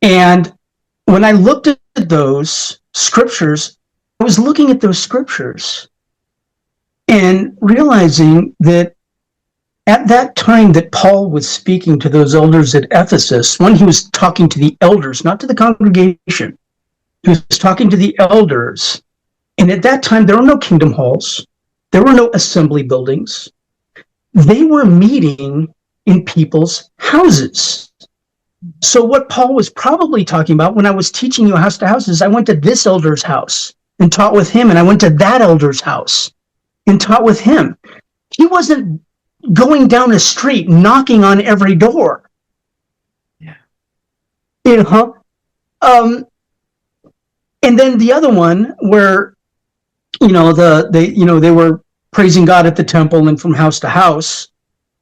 And when I looked at those scriptures, I was looking at those scriptures and realizing that at that time that Paul was speaking to those elders at Ephesus, when he was talking to the elders, not to the congregation, he was talking to the elders. And at that time, there were no kingdom halls. There were no assembly buildings. They were meeting in people's houses. So what Paul was probably talking about when I was teaching you house to house is I went to this elder's house and taught with him, and I went to that elder's house and taught with him. He wasn't going down a street knocking on every door. Yeah. And then the other one where, they were praising God at the temple and from house to house,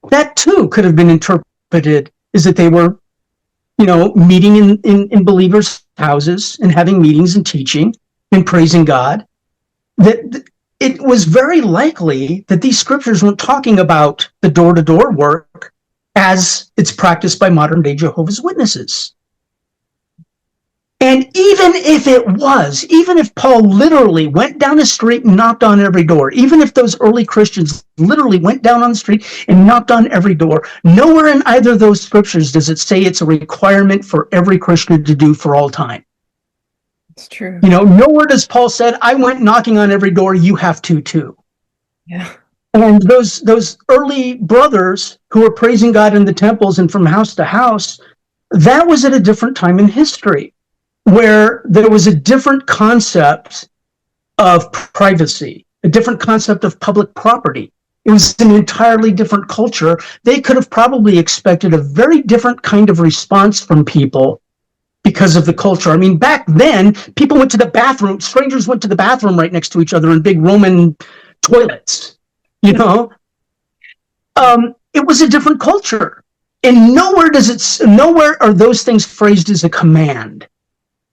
that too could have been interpreted as that they were, meeting in believers' houses and having meetings and teaching and praising God. That it was very likely that these scriptures weren't talking about the door-to-door work as it's practiced by modern-day Jehovah's Witnesses. And even if Paul literally went down the street and knocked on every door, even if those early Christians literally went down on the street and knocked on every door, nowhere in either of those scriptures does it say it's a requirement for every Christian to do for all time. It's true. Nowhere does Paul said, I went knocking on every door, you have to too. Yeah. And those early brothers who were praising God in the temples and from house to house, that was at a different time in history, where there was a different concept of privacy, a different concept of public property. It was an entirely different culture. They could have probably expected a very different kind of response from people because of the culture. I mean, back then, people went to the bathroom, strangers went to the bathroom right next to each other in big Roman toilets, It was a different culture. And nowhere are those things phrased as a command.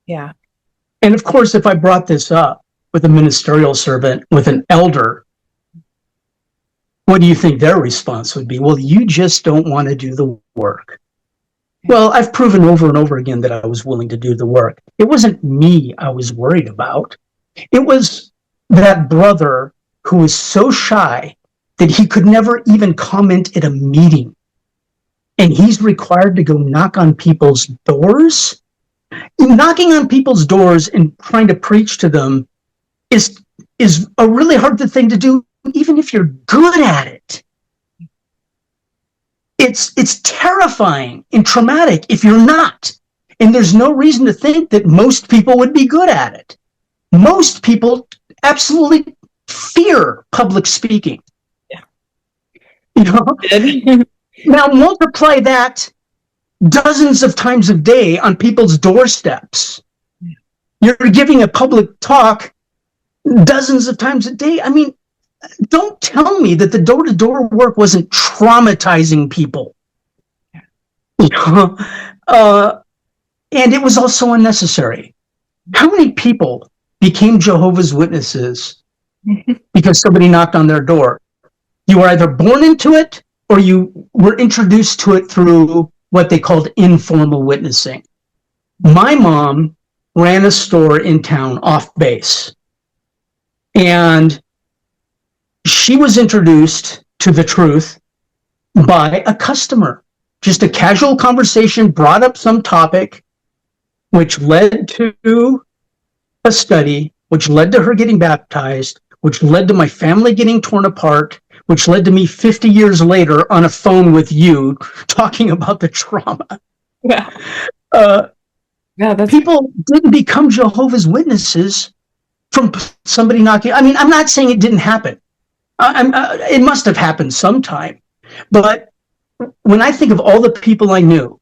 Yeah. And of course, if I brought this up with a ministerial servant, with an elder, what do you think their response would be? Well, you just don't want to do the work. Well, I've proven over and over again that I was willing to do the work. It wasn't me I was worried about. It was that brother who was so shy that he could never even comment at a meeting. And he's required to go knock on people's doors. Knocking on people's doors and trying to preach to them is a really hard thing to do, even if you're good at it. It's terrifying and traumatic if you're not. And there's no reason to think that most people would be good at it. Most people absolutely fear public speaking. Yeah. You know? Now multiply that dozens of times a day on people's doorsteps. You're giving a public talk dozens of times a day. I mean, don't tell me that the door-to-door work wasn't traumatizing people. You know? And it was also unnecessary. How many people became Jehovah's Witnesses because somebody knocked on their door? You were either born into it or you were introduced to it through what they called informal witnessing. My mom ran a store in town off base, and she was introduced to the truth by a customer. Just a casual conversation brought up some topic, which led to a study, which led to her getting baptized, which led to my family getting torn apart, which led to me 50 years later on a phone with you talking about the trauma. Yeah. People didn't become Jehovah's Witnesses from somebody knocking. I mean, I'm not saying it didn't happen. It must have happened sometime. But when I think of all the people I knew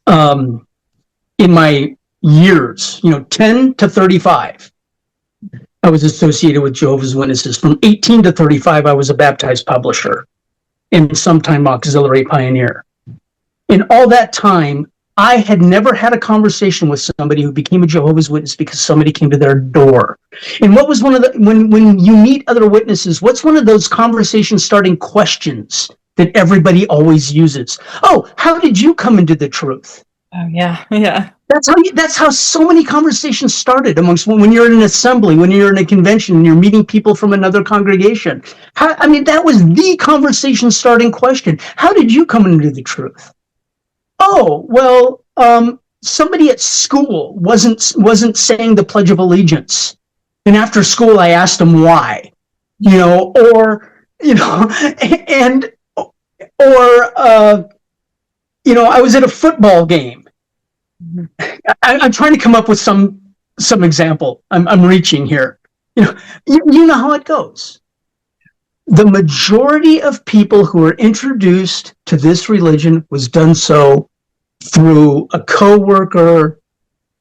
in my years, 10 to 35, I was associated with Jehovah's Witnesses. From 18 to 35, I was a baptized publisher and sometime auxiliary pioneer. In all that time, I had never had a conversation with somebody who became a Jehovah's Witness because somebody came to their door. And what was one of the, when you meet other witnesses, what's one of those conversation starting questions that everybody always uses? Oh, how did you come into the truth? Oh, yeah, yeah. That's how so many conversations started amongst when you're in an assembly, when you're in a convention, and you're meeting people from another congregation. That was the conversation starting question. How did you come into the truth? Oh, well, somebody at school wasn't saying the Pledge of Allegiance, and after school I asked them why, I was at a football game. I'm trying to come up with some example. I'm reaching here. You know how it goes. The majority of people who are introduced to this religion was done so through a coworker,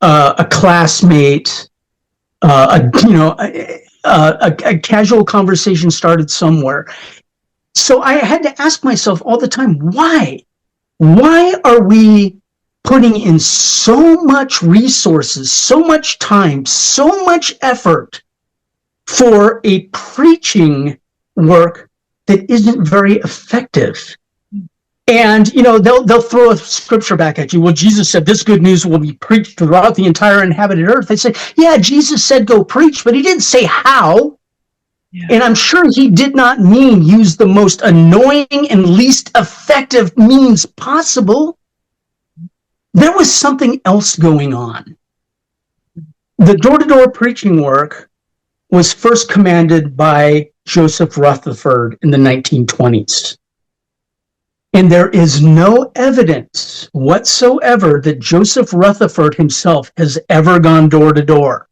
a classmate, a casual conversation started somewhere. So I had to ask myself all the time, why? Why are we putting in so much resources, so much time, so much effort for a preaching work that isn't very effective? And, they'll throw a scripture back at you. Well, Jesus said this good news will be preached throughout the entire inhabited earth. They say, yeah, Jesus said go preach, but he didn't say how. Yeah. And I'm sure he did not mean use the most annoying and least effective means possible. There was something else going on. The door-to-door preaching work was first commanded by Joseph Rutherford in the 1920s. And there is no evidence whatsoever that Joseph Rutherford himself has ever gone door to door.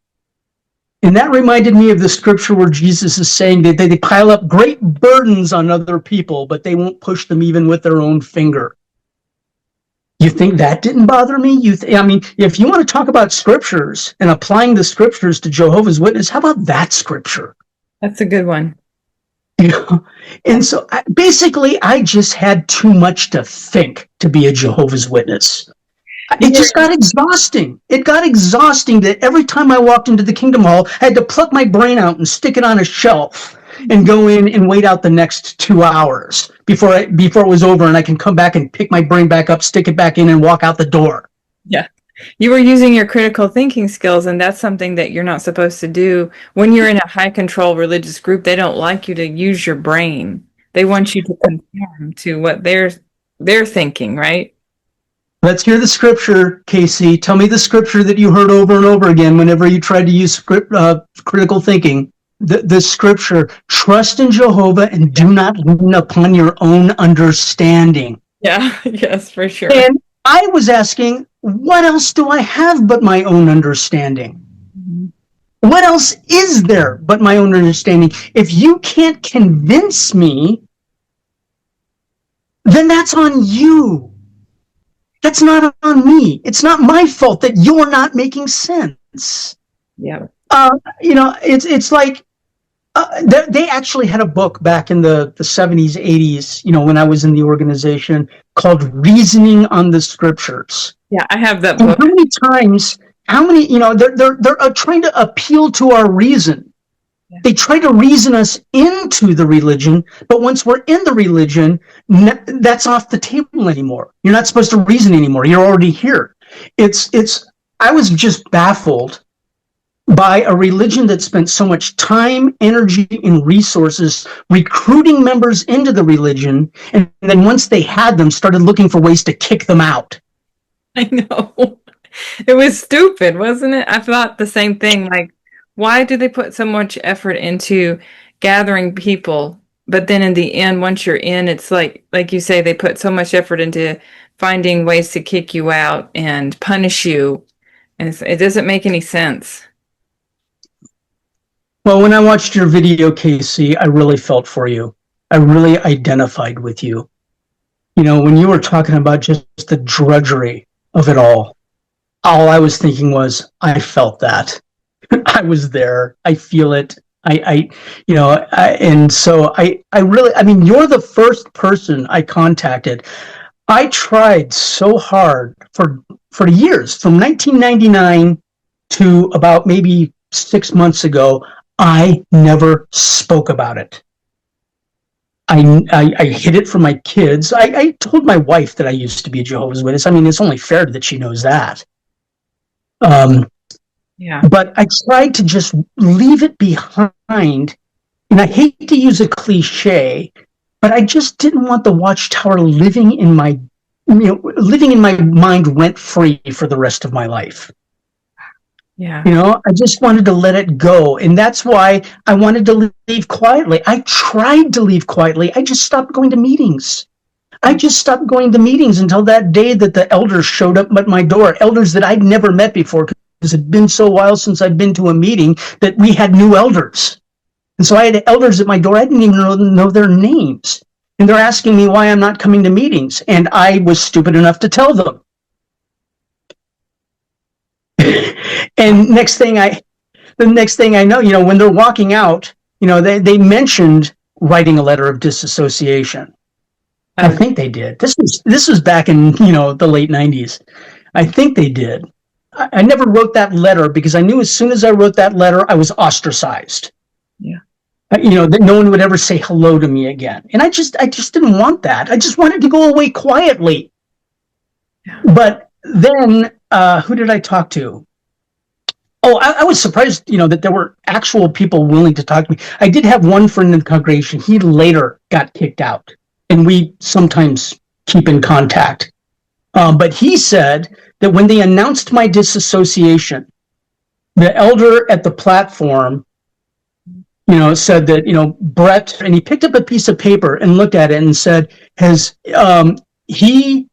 And that reminded me of the scripture where Jesus is saying that they pile up great burdens on other people, but they won't push them even with their own finger. You think that didn't bother me? If you want to talk about scriptures and applying the scriptures to Jehovah's Witness, how about that scripture? That's a good one. And so I just had too much to think to be a Jehovah's Witness. It just got exhausting. It got exhausting that every time I walked into the Kingdom Hall, I had to pluck my brain out and stick it on a shelf and go in and wait out the next 2 hours before it was over, and I can come back and pick my brain back up, stick it back in, and walk out the door. Yeah. You were using your critical thinking skills, and that's something that you're not supposed to do. When you're in a high control religious group, they don't like you to use your brain. They want you to conform to what they're thinking, right? Let's hear the scripture, Casey. Tell me the scripture that you heard over and over again whenever you tried to use critical thinking. The scripture, trust in Jehovah and do not lean upon your own understanding. Yeah, yes, for sure. And I was asking, what else do I have but my own understanding? What else is there but my own understanding? If you can't convince me, then that's on you. That's not on me. It's not my fault that you're not making sense. Yeah. It's like they actually had a book back in the 70s, 80s, when I was in the organization, called Reasoning on the Scriptures. Yeah, I have that And book. how many, they're trying to appeal to our reason. Yeah. They try to reason us into the religion, but once we're in the religion, that's off the table anymore. You're not supposed to reason anymore. You're already here. I was just baffled by a religion that spent so much time, energy, and resources recruiting members into the religion, and then once they had them, started looking for ways to kick them out. I know. It was stupid, wasn't it? I thought the same thing. Like, why do they put so much effort into gathering people? But then in the end, once you're in, it's like you say, they put so much effort into finding ways to kick you out and punish you. And it doesn't make any sense. Well, when I watched your video, Casey, I really felt for you. I really identified with you. When you were talking about just the drudgery of it all I was thinking was, I felt that. I was there. I feel it. And so I really, you're the first person I contacted. I tried so hard for years, from 1999 to about maybe 6 months ago. I never spoke about it. I hid it from my kids. I told my wife that I used to be a Jehovah's Witness. It's only fair that she knows that. Yeah. But I tried to just leave it behind. And I hate to use a cliche, but I just didn't want the watchtower living in my mind rent free for the rest of my life. Yeah. I just wanted to let it go. And that's why I wanted to leave quietly. I tried to leave quietly. I just stopped going to meetings. I just stopped going to meetings until that day that the elders showed up at my door, elders that I'd never met before, because it had been so while since I'd been to a meeting that we had new elders. And so I had elders at my door. I didn't even know their names. And they're asking me why I'm not coming to meetings. And I was stupid enough to tell them. And the next thing I know, when they're walking out, they mentioned writing a letter of disassociation. I think they did. This was back in, the late 90s. I think they did. I never wrote that letter because I knew as soon as I wrote that letter, I was ostracized. Yeah. That no one would ever say hello to me again. And I just didn't want that. I just wanted to go away quietly. Yeah. But then, who did I talk to? Oh, I was surprised, that there were actual people willing to talk to me. I did have one friend in the congregation. He later got kicked out, and we sometimes keep in contact. But he said that when they announced my disassociation, the elder at the platform, said that, Brett, and he picked up a piece of paper and looked at it and said, he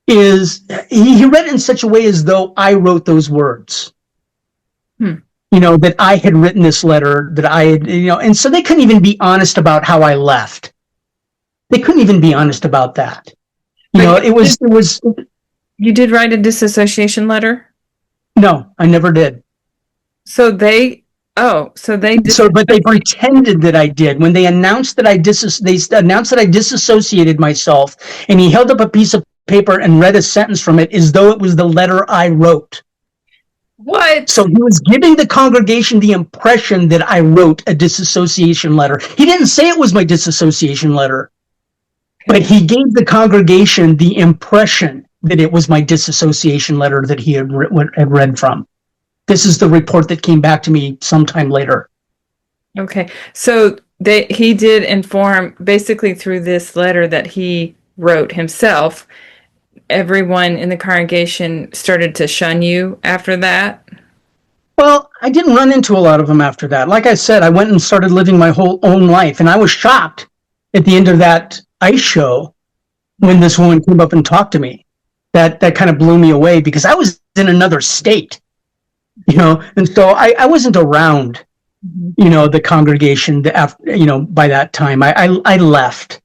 read it in such a way as though I wrote those words. That I had written this letter, that I had, and so they couldn't even be honest about how I left. They couldn't even be honest about that. It was. You did write a disassociation letter? No, I never did. But they pretended that I did. When they announced that I disassociated myself, and he held up a piece of paper and read a sentence from it as though it was the letter I wrote. What? So he was giving the congregation the impression that I wrote a disassociation letter. He didn't say it was my disassociation letter, but he gave the congregation the impression that it was my disassociation letter that he had read from. This is the report that came back to me sometime later. Okay. So he did inform basically through this letter that he wrote himself. Everyone in the congregation started to shun you after that. Well, I didn't run into a lot of them after that. Like I said, I went and started living my whole own life, and I was shocked at the end of that ice show when this woman came up and talked to me. That kind of blew me away because I was in another state, and so I wasn't around, the congregation after, by that time. I left.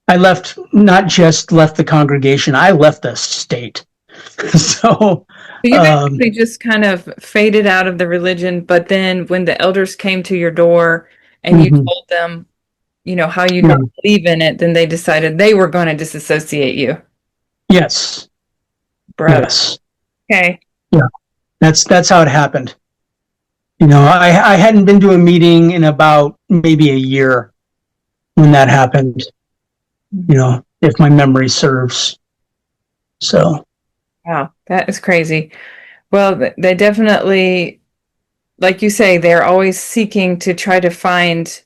I left, not just left the congregation, I left the state. So You basically just kind of faded out of the religion, but then when the elders came to your door and you told them, how you don't believe in it, then they decided they were going to disassociate you. Yes. Brother. Yes. Okay. Yeah. That's how it happened. I hadn't been to a meeting in about maybe a year when that happened, if my memory serves. So. Wow, that is crazy. Well, they definitely, like you say, they're always seeking to try to find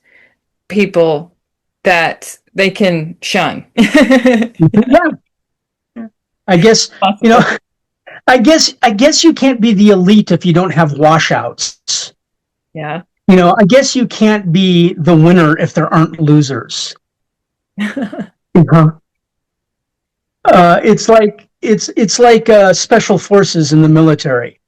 people that they can shun. Yeah. I guess, I guess you can't be the elite if you don't have washouts. Yeah. I guess you can't be the winner if there aren't losers. It's like special forces in the military.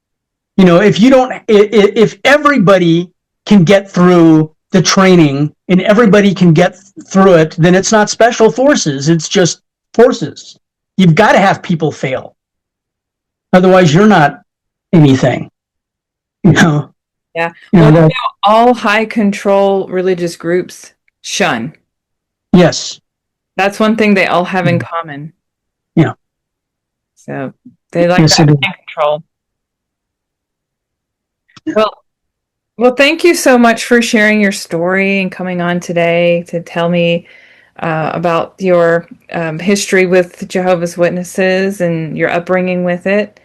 If everybody can get through the training and everybody can get through it, then it's not special forces. It's just forces. You've got to have people fail. Otherwise, you're not anything. Yeah. Well, all high control religious groups shun. Yes. That's one thing they all have in common. Yeah. So they like that high control. Well, thank you so much for sharing your story and coming on today to tell me about your history with Jehovah's Witnesses and your upbringing with it.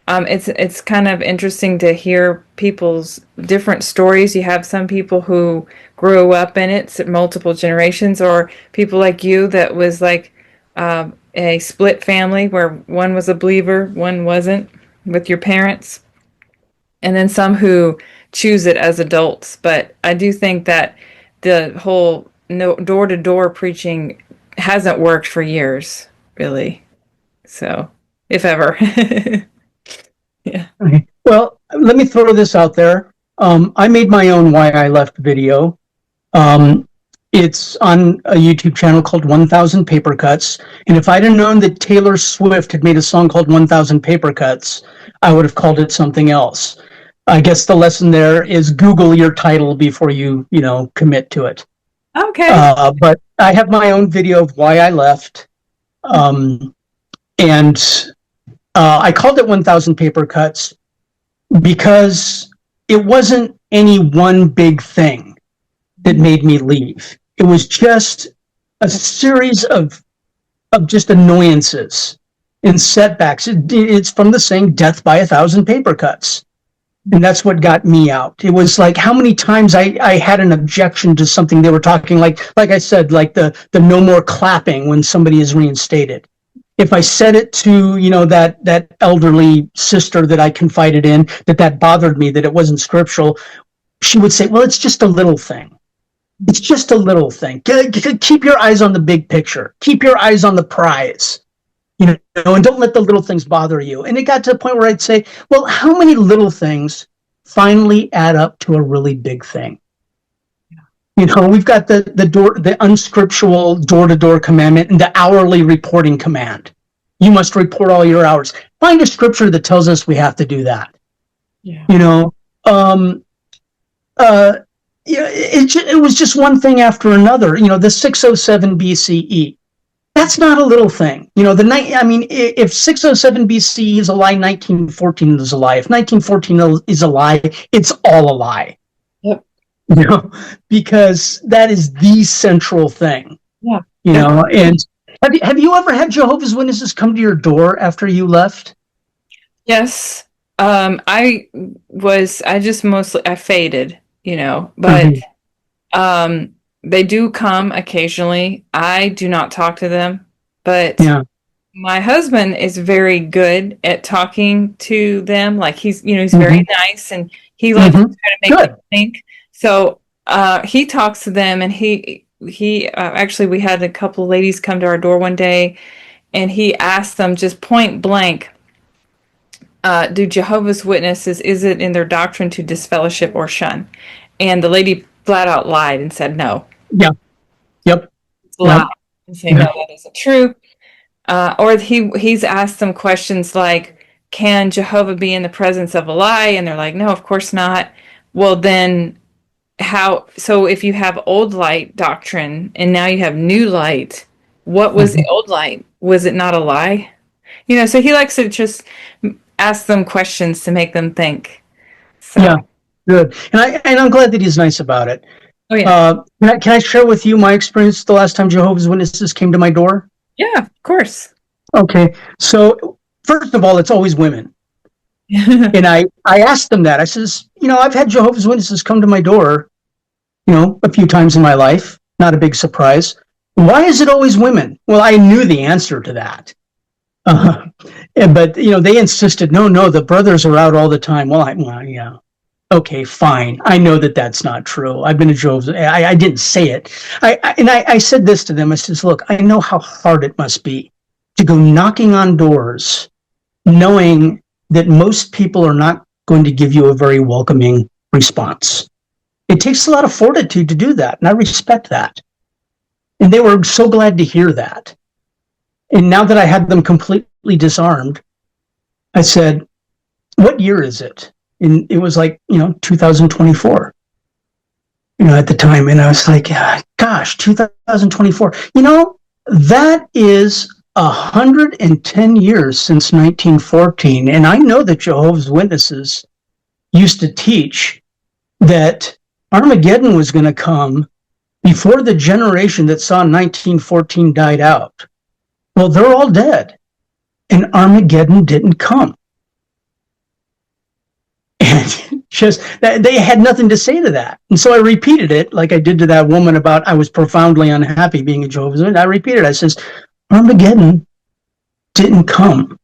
It's kind of interesting to hear people's different stories. You have some people who grew up in it, multiple generations, or people like you that was like a split family where one was a believer, one wasn't, with your parents, and then some who choose it as adults. But I do think that the whole door-to-door preaching hasn't worked for years, really. So, if ever. Yeah. Okay. Well, let me throw this out there. I made my own Why I Left video. It's on a YouTube channel called 1000 Paper Cuts. And if I'd have known that Taylor Swift had made a song called 1000 Paper Cuts, I would have called it something else. I guess the lesson there is Google your title before you commit to it. Okay. But I have my own video of why I left. And I called it 1000 Paper Cuts because it wasn't any one big thing that made me leave. It was just a series of just annoyances and setbacks. It's from the saying, death by 1,000 paper cuts. And that's what got me out. It was like how many times I had an objection to something they were talking, like I said, like the no more clapping when somebody is reinstated. If I said it to, that elderly sister that I confided in, that bothered me, that it wasn't scriptural, she would say, well, it's just a little thing. It's just a little thing. Keep your eyes on the big picture. Keep your eyes on the prize, and don't let the little things bother you. And it got to the point where I'd say, well, how many little things finally add up to a really big thing? We've got the unscriptural door-to-door commandment and the hourly reporting command. You must report all your hours. Find a scripture that tells us we have to do that. Yeah. It was just one thing after another. The 607 BCE. That's not a little thing. If 607 BCE is a lie, 1914 is a lie. If 1914 is a lie, it's all a lie. Yep. Because that is the central thing. Yeah. And Have you ever had Jehovah's Witnesses come to your door after you left? Yes. I just mostly, I faded, but Mhm. um, they do come occasionally. I do not talk to them, but Yeah. my husband is very good at talking to them. Like he's very Hmm. nice and he likes to Hmm. try to make them Good. think. So, he talks to them and he actually we had a couple of ladies come to our door one day and he asked them just point blank, do Jehovah's Witnesses, is it in their doctrine to disfellowship or shun? And the lady flat out lied and said no. Yeah. Yep. It's a lie. Yep. And say no, Yeah. that isn't true. Or he's asked them questions like, can Jehovah be in the presence of a lie? And they're like, no, of course not. Well, then how? So if you have old light doctrine and now you have new light, what was the Mhm. old light? Was it not a lie? So he likes to just ask them questions to make them think. So, Yeah. Good. And I'm glad that he's nice about it. oh yeah, Can I share with you my experience the last time Jehovah's Witnesses came to my door? yeah, of course. Okay. So first of all, it's always women. And I asked them that. I says, I've had Jehovah's Witnesses come to my door, a few times in my life. Not a big surprise. Why is it always women? Well, I knew the answer to that. Uh, but they insisted, no, the brothers are out all the time. Well, yeah, okay, fine. I know that that's not true. I've been a Jehovah's. I didn't say it. I said this to them. I says, look, I know how hard it must be to go knocking on doors, knowing that most people are not going to give you a very welcoming response. It takes a lot of fortitude to do that, and I respect that. And they were so glad to hear that. And now that I had them completely disarmed, I said, what year is it? And it was like, 2024, at the time. And I was like, gosh, 2024. That is 110 years since 1914. And I know that Jehovah's Witnesses used to teach that Armageddon was going to come before the generation that saw 1914 died out. Well, they're all dead, and Armageddon didn't come. And just they had nothing to say to that. And so I repeated it like I did to that woman about I was profoundly unhappy being a Jehovah's Witness. I repeated it. I says, Armageddon didn't come.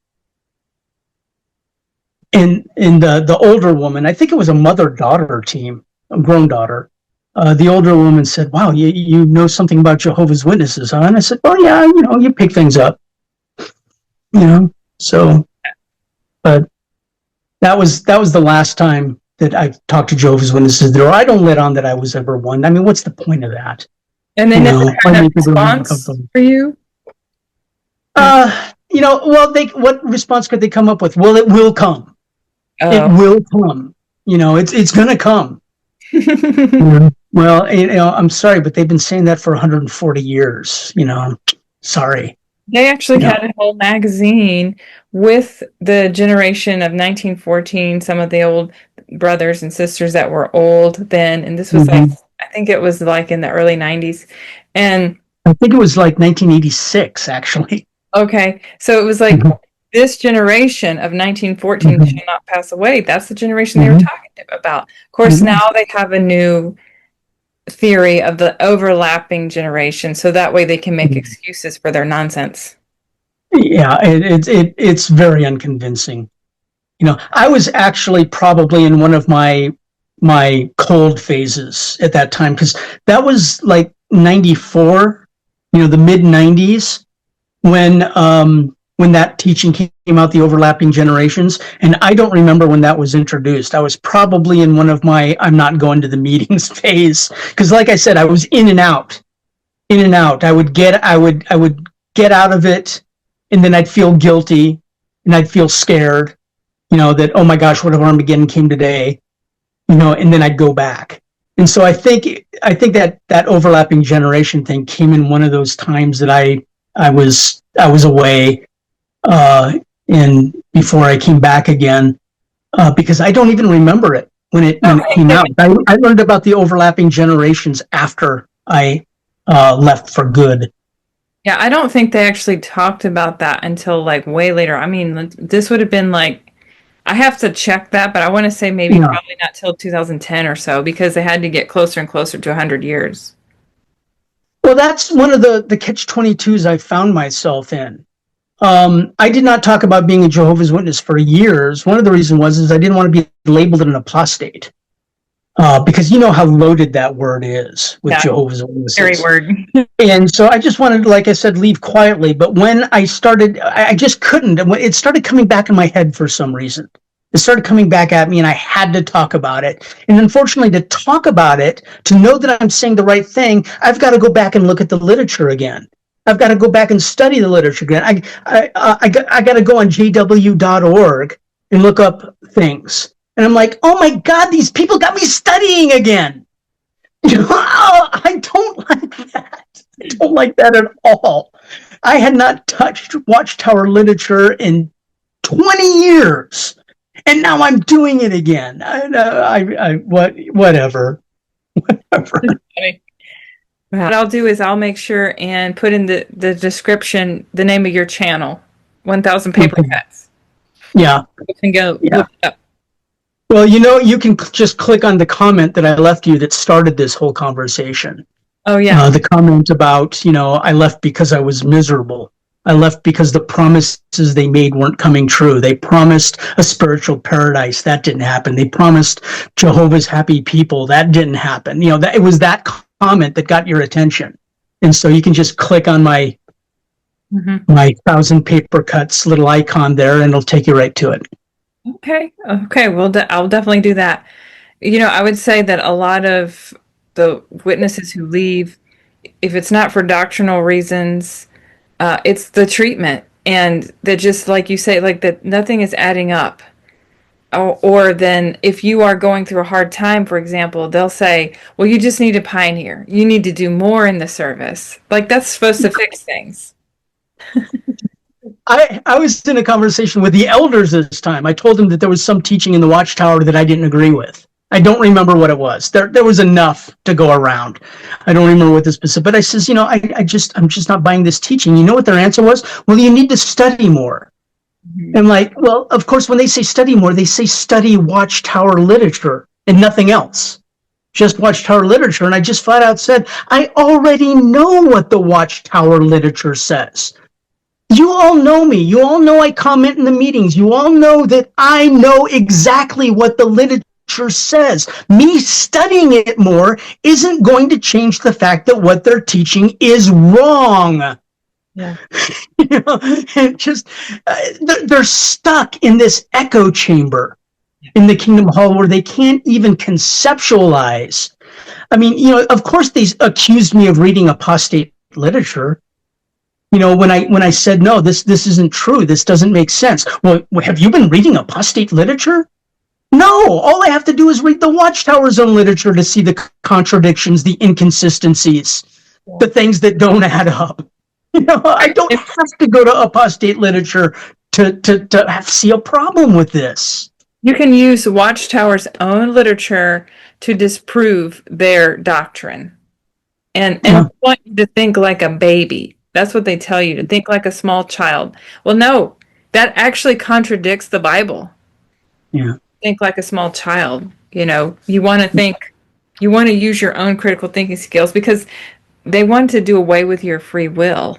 And the older woman, I think it was a mother-daughter team, a grown daughter, the older woman said, wow, you know something about Jehovah's Witnesses, huh? And I said, well, yeah, you pick things up, so, but that was the last time that I talked to Jehovah's Witnesses. I don't let on that I was ever one. I mean, what's the point of that? And they never Why had a make people response uncomfortable? for you? Well, what response could they come up with? Well, it will come. It Oh. will come. It's gonna come. Well, I'm sorry, but they've been saying that for 140 years. Sorry. They actually had a whole magazine with the generation of 1914, some of the old brothers and sisters that were old then. And this was like, I think it was like in the early 90s. And I think it was like 1986, actually. okay, so it was like this generation of 1914 shall not pass away. That's the generation they were talking about. Of course, now they have a new theory of the overlapping generation, so that way they can make excuses for their nonsense. Yeah, it's very unconvincing. I was actually probably in one of my cold phases at that time, because that was like 94, the mid 90s, when that teaching came out, the overlapping generations. And I don't remember when that was introduced. I was probably in one of my I'm not going to the meetings phase, because like I said, I was in and out. I would get out of it, and then I'd feel guilty, and I'd feel scared, that, oh my gosh, what if Armageddon came today? And then I'd go back. And so I think that overlapping generation thing came in one of those times that I was away, and before I came back again, because I don't even remember it when it came out. I learned about the overlapping generations after I left for good. Yeah, I don't think they actually talked about that until like way later. I mean, this would have been like, I have to check that, but I want to say maybe Yeah. probably not till 2010 or so because they had to get closer and closer to 100 years. Well, that's one of the catch-22s I found myself in. I did not talk about being a Jehovah's Witness for years. One of the reasons is I didn't want to be labeled an apostate, because you know how loaded that word is with Yeah, Jehovah's scary Witnesses. word. And so I just wanted, like I said, leave quietly. But when I started, I just couldn't. It started coming back in my head for some reason. It started coming back at me, and I had to talk about it. And unfortunately, to talk about it, to know that I'm saying the right thing, I've got to go back and look at the literature again. I've got to go back and study the literature again. I got to go on jw.org and look up things. And I'm like, oh my God, these people got me studying again. You know, I don't like that. I don't like that at all. I had not touched Watchtower literature in 20 years, and now I'm doing it again. Whatever. What I'll do is I'll make sure and put in the description the name of your channel, 1000 Paper Okay. Cuts. Yeah, You can go yeah. look it up. Well, you know, you can just click on the comment that I left you that started this whole conversation. Oh, yeah. The comment about, I left because I was miserable. I left because the promises they made weren't coming true. They promised a spiritual paradise. That didn't happen. They promised Jehovah's happy people. That didn't happen. That it was that comment that got your attention. And so you can just click on my Mhm. 1,000 paper cuts little icon there, and it'll take you right to it. Okay. Okay. Well, I'll definitely do that. I would say that a lot of the witnesses who leave, if it's not for doctrinal reasons, it's the treatment. And that just like you say, like that nothing is adding up. Or then if you are going through a hard time, for example, they'll say, well, you just need to pioneer. You need to do more in the service. Like that's supposed to fix things. I was in a conversation with the elders this time. I told them that there was some teaching in the Watchtower that I didn't agree with. I don't remember what it was. There was enough to go around. I don't remember what the specific. But I says, I'm just not buying this teaching. You know what their answer was? Well, you need to study more. Mhm. And like, well, of course, when they say study more, they say study Watchtower literature and nothing else. Just Watchtower literature. And I just flat out said, I already know what the Watchtower literature says. You all know me. You all know I comment in the meetings. You all know that I know exactly what the literature says. Me studying it more isn't going to change the fact that what they're teaching is wrong. Yeah. Just they're stuck in this echo chamber in the Kingdom Hall where they can't even conceptualize. I mean, of course they accused me of reading apostate literature. When I said no, this isn't true. This doesn't make sense. Well, have you been reading apostate literature? No. All I have to do is read the Watchtower's own literature to see the contradictions, the inconsistencies, the things that don't add up. I don't have to go to apostate literature to see a problem with this. You can use Watchtower's own literature to disprove their doctrine. And Yeah, want you to think like a baby. That's what they tell you, to think like a small child. Well, no, that actually contradicts the Bible. yeah, Think like a small child. You want to think, you want to use your own critical thinking skills because they want to do away with your free will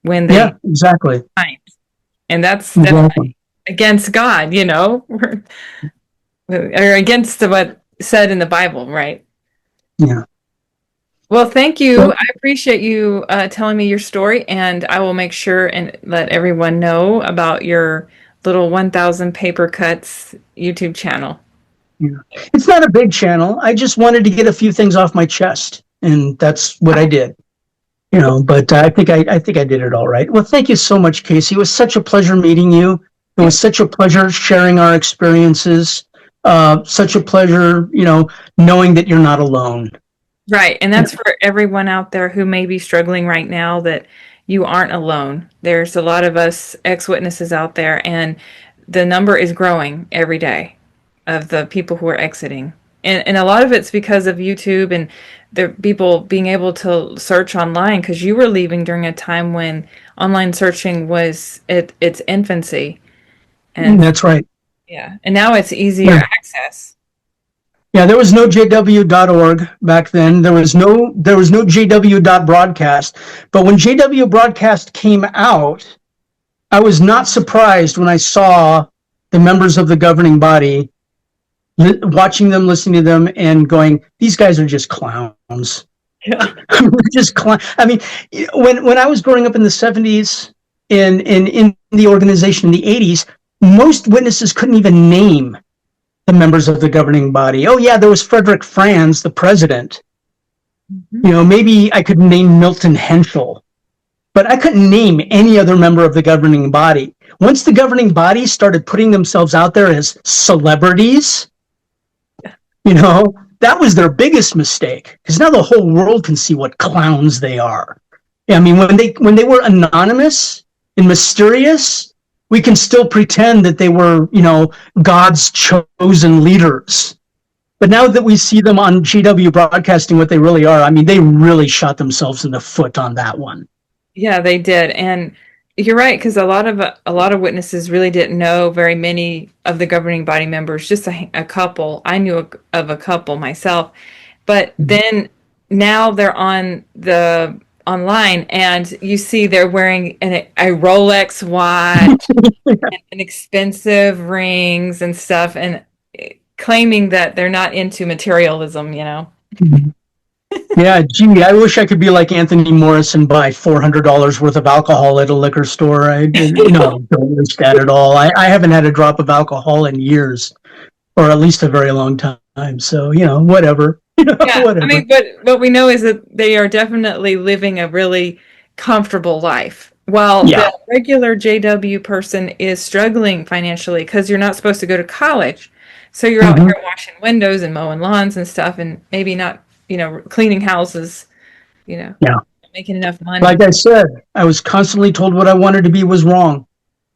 when yeah, they exactly, find. And that's exactly. against God, or against what said in the Bible, right? Yeah. Well, thank you. Well, I appreciate you telling me your story, and I will make sure and let everyone know about your little 1000 paper cuts YouTube channel. yeah. It's not a big channel. I just wanted to get a few things off my chest, and that's what I did. But I think I did it all right. Well, thank you so much, Casey. It was such a pleasure meeting you. It was such a pleasure sharing our experiences. Such a pleasure, knowing that you're not alone. Right. And that's for everyone out there who may be struggling right now that you aren't alone. There's a lot of us ex-witnesses out there, and the number is growing every day of the people who are exiting. And a lot of it's because of YouTube and the people being able to search online, because you were leaving during a time when online searching was at its infancy. And That's right. yeah, and now it's easier Yeah. access. Yeah, there was no jw.org back then. There was no jw.broadcast. But when JW Broadcast came out, I was not surprised when I saw the members of the governing body watching them, listening to them, and going, "These guys are just clowns." Yeah. Just clown. I mean, when I was growing up in the '70s in the organization in the '80s, most witnesses couldn't even name the members of the governing body. Oh yeah, there was Frederick Franz, the president. Maybe I could name Milton Henschel, but I couldn't name any other member of the governing body. Once the governing body started putting themselves out there as celebrities, that was their biggest mistake, because now the whole world can see what clowns they are. I mean, when they were anonymous and mysterious, we can still pretend that they were, God's chosen leaders. But now that we see them on GW Broadcasting, what they really are, I mean, they really shot themselves in the foot on that one. Yeah, they did. And you're right, because a lot of witnesses really didn't know very many of the governing body members, just a couple. I knew of a couple myself. But then now they're on the online, and you see they're wearing a Rolex watch and expensive rings and stuff, and claiming that they're not into materialism. Yeah, gee, I wish I could be like Anthony Morris and buy $400 worth of alcohol at a liquor store. Don't wish that at all. I haven't had a drop of alcohol in years, or at least a very long time. So, whatever. Yeah, I Whatever. mean, but what we know is that they are definitely living a really comfortable life, while Yeah. the regular JW person is struggling financially, because you're not supposed to go to college. So you're out here washing windows and mowing lawns and stuff, and maybe not, cleaning houses, Yeah. making enough money. Like I said, I was constantly told what I wanted to be was wrong.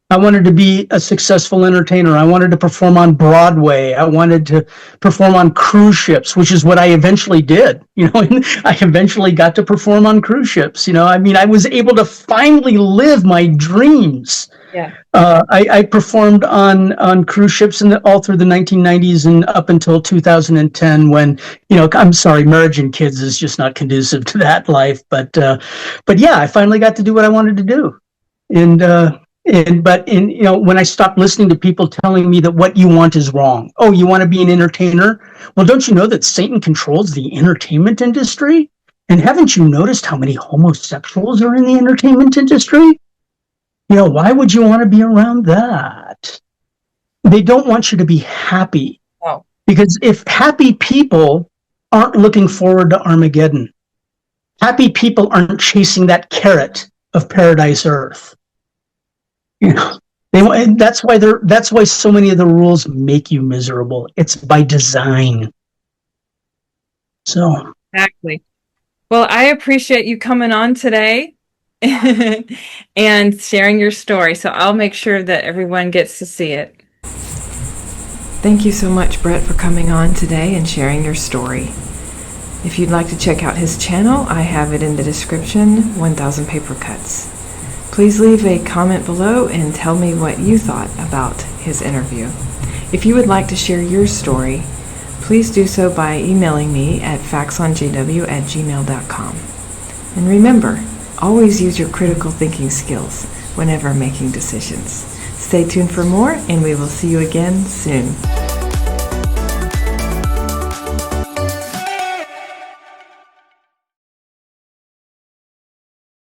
I wanted to be a successful entertainer. I wanted to perform on Broadway. I wanted to perform on cruise ships, which is what I eventually did. And I eventually got to perform on cruise ships. I mean, I was able to finally live my dreams. Yeah. I performed on cruise ships all through the 1990s and up until 2010, when, I'm sorry, marriage and kids is just not conducive to that life. But yeah, I finally got to do what I wanted to do. But when I stopped listening to people telling me that what you want is wrong. Oh, you want to be an entertainer? Well, don't you know that Satan controls the entertainment industry? And haven't you noticed how many homosexuals are in the entertainment industry? Why would you want to be around that? They don't want you to be happy. Oh. Because if happy people aren't looking forward to Armageddon, happy people aren't chasing that carrot of paradise earth. That's why so many of the rules make you miserable. It's by design. So Exactly. Well, I appreciate you coming on today and sharing your story. So I'll make sure that everyone gets to see it. Thank you so much, Brett, for coming on today and sharing your story. If you'd like to check out his channel, I have it in the description, 1000 Paper Cuts. Please leave a comment below and tell me what you thought about his interview. If you would like to share your story, please do so by emailing me at factsonjw@gmail.com. And remember, always use your critical thinking skills whenever making decisions. Stay tuned for more, and we will see you again soon.